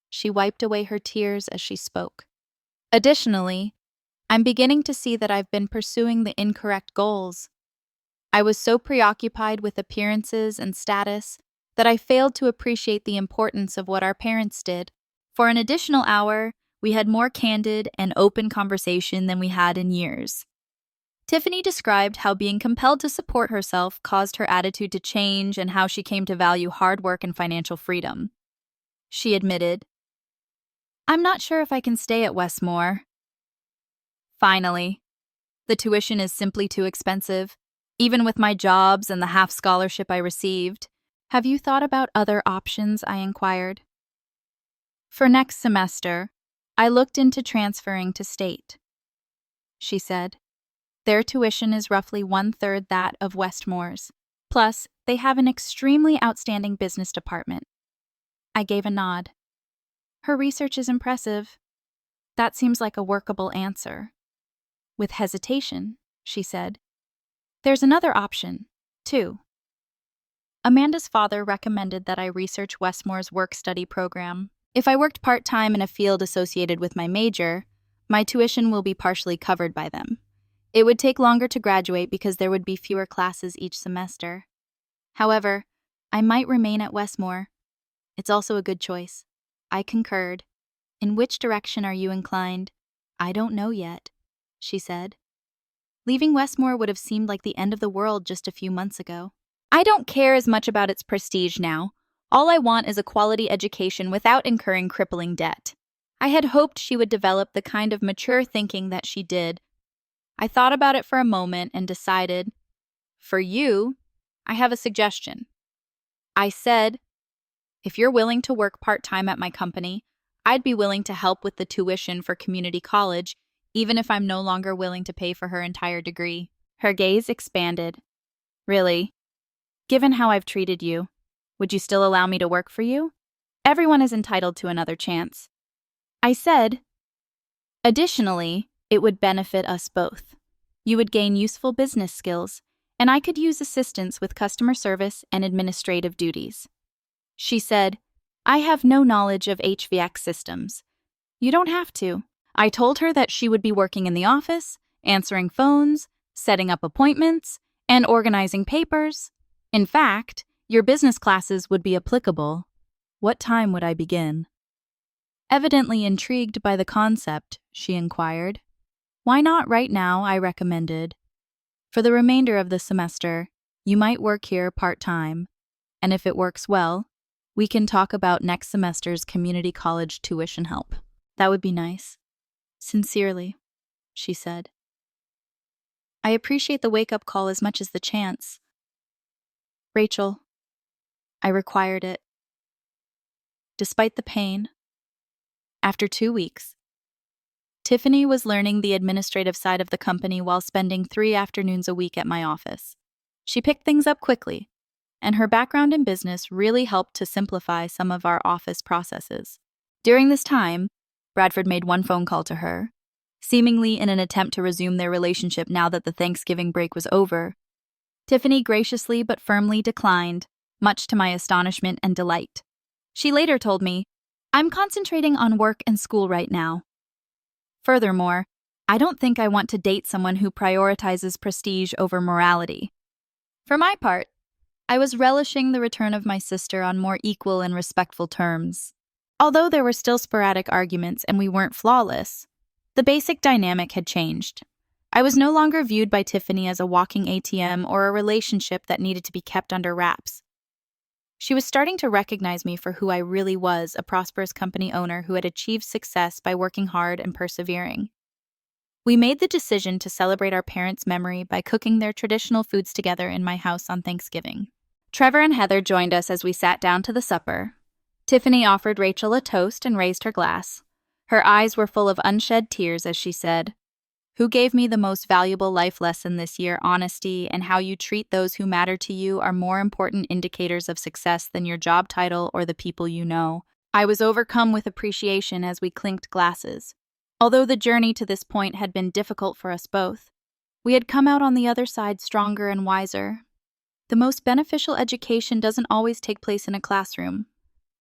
Speaker 1: She wiped away her tears as she spoke. Additionally, I'm beginning to see that I've been pursuing the incorrect goals. I was so preoccupied with appearances and status that I failed to appreciate the importance of what our parents did. For an additional hour, we had more candid and open conversation than we had in years. Tiffany described how being compelled to support herself caused her attitude to change and how she came to value hard work and financial freedom. She admitted, I'm not sure if I can stay at Westmore. Finally, the tuition is simply too expensive, even with my jobs and the half scholarship I received. Have you thought about other options? I inquired. For next semester, I looked into transferring to state. She said, their tuition is roughly 1/3 that of Westmore's. Plus, they have an extremely outstanding business department. I gave a nod. Her research is impressive. That seems like a workable answer. With hesitation, she said, there's another option, too. Amanda's father recommended that I research Westmore's work-study program. If I worked part-time in a field associated with my major, my tuition will be partially covered by them. It would take longer to graduate because there would be fewer classes each semester. However, I might remain at Westmore. It's also a good choice. I concurred. In which direction are you inclined? I don't know yet, she said. Leaving Westmore would have seemed like the end of the world just a few months ago. I don't care as much about its prestige now. All I want is a quality education without incurring crippling debt. I had hoped she would develop the kind of mature thinking that she did. I thought about it for a moment and decided, for you, I have a suggestion. I said, if you're willing to work part-time at my company, I'd be willing to help with the tuition for community college, even if I'm no longer willing to pay for her entire degree. Her gaze expanded. Really? Given how I've treated you, would you still allow me to work for you? Everyone is entitled to another chance. I said, additionally, it would benefit us both. You would gain useful business skills, and I could use assistance with customer service and administrative duties. She said, I have no knowledge of HVAC systems. You don't have to. I told her that she would be working in the office, answering phones, setting up appointments, and organizing papers. In fact, your business classes would be applicable. What time would I begin? Evidently intrigued by the concept, she inquired. Why not right now, I recommended. For the remainder of the semester, you might work here part-time, and if it works well, we can talk about next semester's community college tuition help. That would be nice. Sincerely, she said. I appreciate the wake-up call as much as the chance. Rachel, I required it. Despite the pain, after 2 weeks, Tiffany was learning the administrative side of the company while spending 3 afternoons a week at my office. She picked things up quickly, and her background in business really helped to simplify some of our office processes. During this time, Bradford made one phone call to her, seemingly in an attempt to resume their relationship now that the Thanksgiving break was over. Tiffany graciously but firmly declined, much to my astonishment and delight. She later told me, I'm concentrating on work and school right now. Furthermore, I don't think I want to date someone who prioritizes prestige over morality. For my part, I was relishing the return of my sister on more equal and respectful terms. Although there were still sporadic arguments and we weren't flawless, the basic dynamic had changed. I was no longer viewed by Tiffany as a walking ATM or a relationship that needed to be kept under wraps. She was starting to recognize me for who I really was, a prosperous company owner who had achieved success by working hard and persevering. We made the decision to celebrate our parents' memory by cooking their traditional foods together in my house on Thanksgiving. Trevor and Heather joined us as we sat down to the supper. Tiffany offered Rachel a toast and raised her glass. Her eyes were full of unshed tears as she said, Who gave me the most valuable life lesson this year? Honesty and how you treat those who matter to you are more important indicators of success than your job title or the people you know. I was overcome with appreciation as we clinked glasses. Although the journey to this point had been difficult for us both, we had come out on the other side stronger and wiser. The most beneficial education doesn't always take place in a classroom.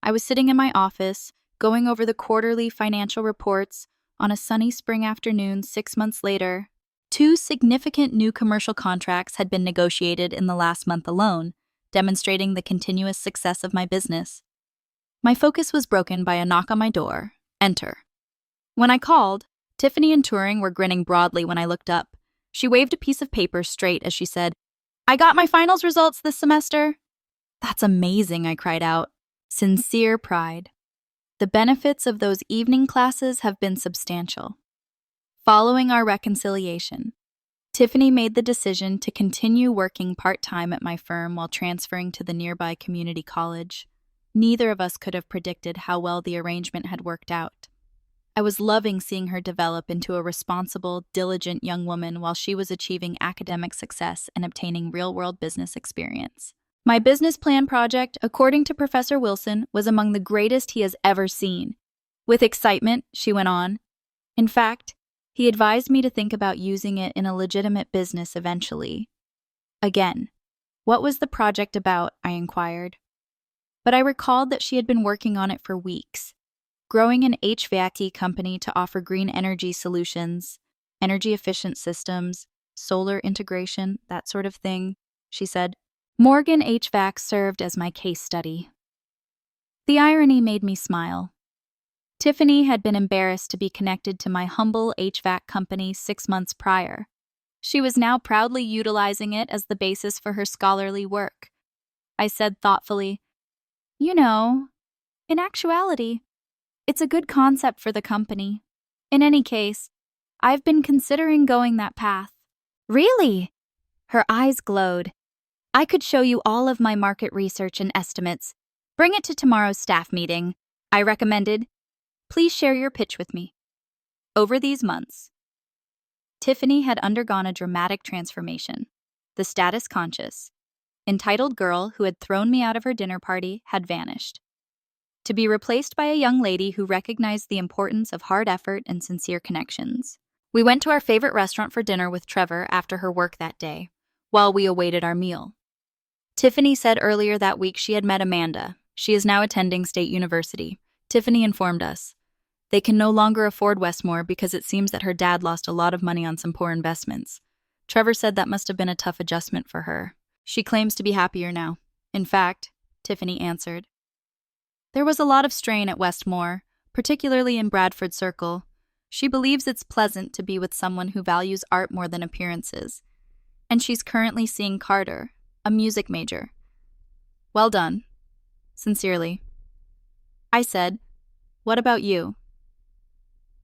Speaker 1: I was sitting in my office, going over the quarterly financial reports on a sunny spring afternoon 6 months later. 2 significant new commercial contracts had been negotiated in the last month alone, demonstrating the continuous success of my business. My focus was broken by a knock on my door. Enter. When I called, Tiffany and Turing were grinning broadly when I looked up. She waved a piece of paper straight as she said, I got my finals results this semester. That's amazing, I cried out. Sincere pride. The benefits of those evening classes have been substantial. Following our reconciliation, Tiffany made the decision to continue working part-time at my firm while transferring to the nearby community college. Neither of us could have predicted how well the arrangement had worked out. I was loving seeing her develop into a responsible, diligent young woman while she was achieving academic success and obtaining real-world business experience. My business plan project, according to Professor Wilson, was among the greatest he has ever seen. With excitement, she went on. In fact, he advised me to think about using it in a legitimate business eventually. Again, what was the project about? I inquired. But I recalled that she had been working on it for weeks. Growing an HVAC company to offer green energy solutions, energy-efficient systems, solar integration, that sort of thing, she said. Morgan HVAC served as my case study. The irony made me smile. Tiffany had been embarrassed to be connected to my humble HVAC company 6 months prior. She was now proudly utilizing it as the basis for her scholarly work. I said thoughtfully, You know, in actuality, it's a good concept for the company. In any case, I've been considering going that path. Really? Her eyes glowed. I could show you all of my market research and estimates. Bring it to tomorrow's staff meeting, I recommended. Please share your pitch with me. Over these months, Tiffany had undergone a dramatic transformation. The status-conscious, entitled girl who had thrown me out of her dinner party had vanished. to be replaced by a young lady who recognized the importance of hard effort and sincere connections. We went to our favorite restaurant for dinner with Trevor after her work that day, while we awaited our meal. Tiffany said earlier that week she had met Amanda. She is now attending State University. Tiffany informed us. They can no longer afford Westmore because it seems that her dad lost a lot of money on some poor investments. Trevor said that must have been a tough adjustment for her. She claims to be happier now. In fact, Tiffany answered, there was a lot of strain at Westmore, particularly in Bradford Circle. She believes it's pleasant to be with someone who values art more than appearances. And she's currently seeing Carter, a music major. Well done. Sincerely. I said, what about you?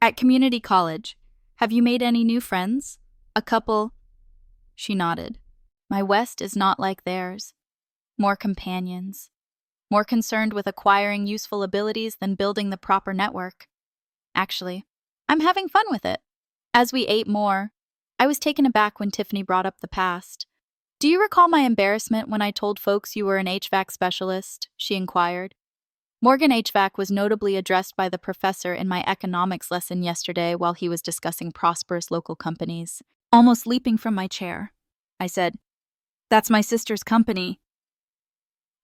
Speaker 1: At community college, have you made any new friends? A couple? She nodded. My West is not like theirs. More companions. More concerned with acquiring useful abilities than building the proper network. Actually, I'm having fun with it. As we ate more, I was taken aback when Tiffany brought up the past. Do you recall my embarrassment when I told folks you were an HVAC specialist? She inquired. Morgan HVAC was notably addressed by the professor in my economics lesson yesterday while he was discussing prosperous local companies. Almost leaping from my chair, I said, that's my sister's company.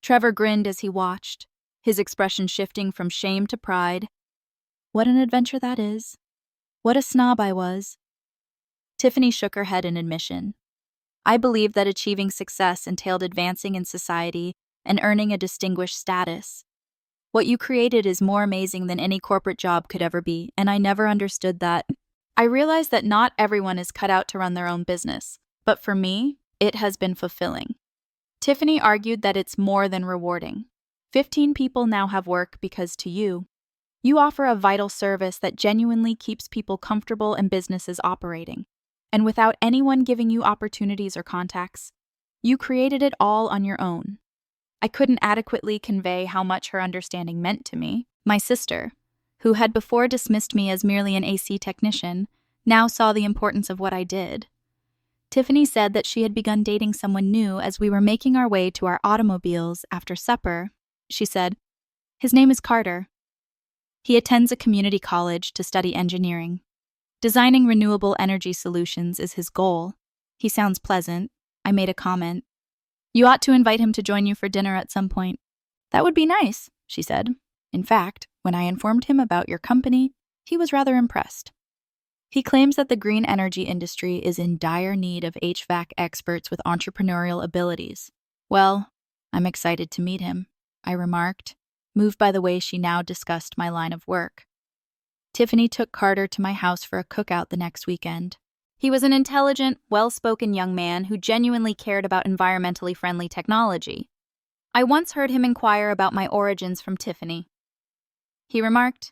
Speaker 1: Trevor grinned as he watched, his expression shifting from shame to pride. What an adventure that is. What a snob I was. Tiffany shook her head in admission. I believed that achieving success entailed advancing in society and earning a distinguished status. What you created is more amazing than any corporate job could ever be, and I never understood that. I realized that not everyone is cut out to run their own business, but for me, it has been fulfilling. Tiffany argued that it's more than rewarding. 15 people now have work because to you, you offer a vital service that genuinely keeps people comfortable and businesses operating. And without anyone giving you opportunities or contacts, you created it all on your own. I couldn't adequately convey how much her understanding meant to me. My sister, who had before dismissed me as merely an AC technician, now saw the importance of what I did. Tiffany said that she had begun dating someone new as we were making our way to our automobiles after supper. She said, his name is Carter. He attends a community college to study engineering. Designing renewable energy solutions is his goal. He sounds pleasant. I made a comment. You ought to invite him to join you for dinner at some point. That would be nice, she said. In fact, when I informed him about your company, he was rather impressed. He claims that the green energy industry is in dire need of HVAC experts with entrepreneurial abilities. Well, I'm excited to meet him, I remarked, moved by the way she now discussed my line of work. Tiffany took Carter to my house for a cookout the next weekend. He was an intelligent, well-spoken young man who genuinely cared about environmentally friendly technology. I once heard him inquire about my origins from Tiffany. He remarked,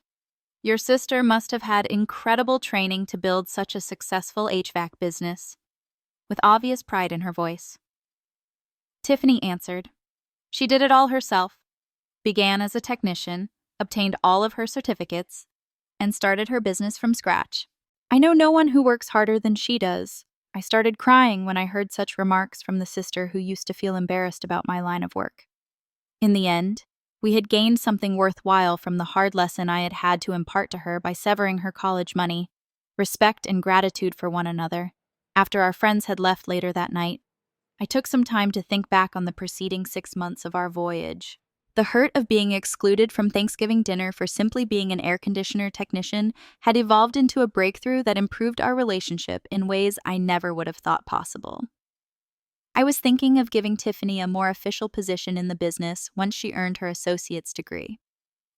Speaker 1: your sister must have had incredible training to build such a successful HVAC business, with obvious pride in her voice. Tiffany answered, she did it all herself, began as a technician, obtained all of her certificates, and started her business from scratch. I know no one who works harder than she does. I started crying when I heard such remarks from the sister who used to feel embarrassed about my line of work. In the end, we had gained something worthwhile from the hard lesson I had had to impart to her by severing her college money, respect and gratitude for one another. After our friends had left later that night, I took some time to think back on the preceding 6 months of our voyage. The hurt of being excluded from Thanksgiving dinner for simply being an air conditioner technician had evolved into a breakthrough that improved our relationship in ways I never would have thought possible. I was thinking of giving Tiffany a more official position in the business once she earned her associate's degree.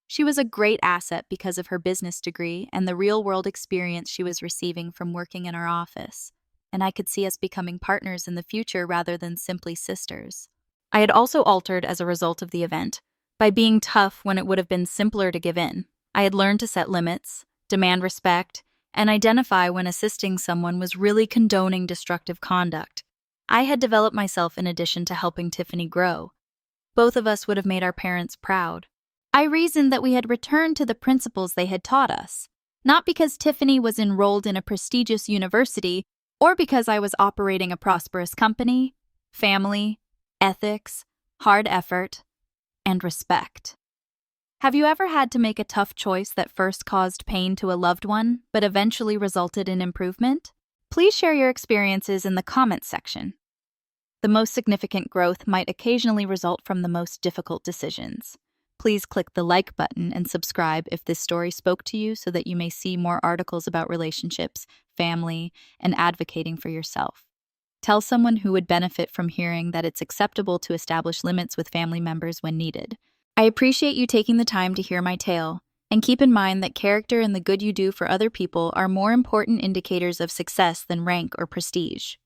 Speaker 1: She was a great asset because of her business degree and the real-world experience she was receiving from working in our office, and I could see us becoming partners in the future rather than simply sisters. I had also altered as a result of the event. By being tough when it would have been simpler to give in, I had learned to set limits, demand respect, and identify when assisting someone was really condoning destructive conduct. I had developed myself in addition to helping Tiffany grow. Both of us would have made our parents proud. I reasoned that we had returned to the principles they had taught us, not because Tiffany was enrolled in a prestigious university or because I was operating a prosperous company, family, ethics, hard effort, and respect. Have you ever had to make a tough choice that first caused pain to a loved one, but eventually resulted in improvement? Please share your experiences in the comments section. The most significant growth might occasionally result from the most difficult decisions. Please click the like button and subscribe if this story spoke to you so that you may see more articles about relationships, family, and advocating for yourself. Tell someone who would benefit from hearing that it's acceptable to establish limits with family members when needed. I appreciate you taking the time to hear my tale, and keep in mind that character and the good you do for other people are more important indicators of success than rank or prestige.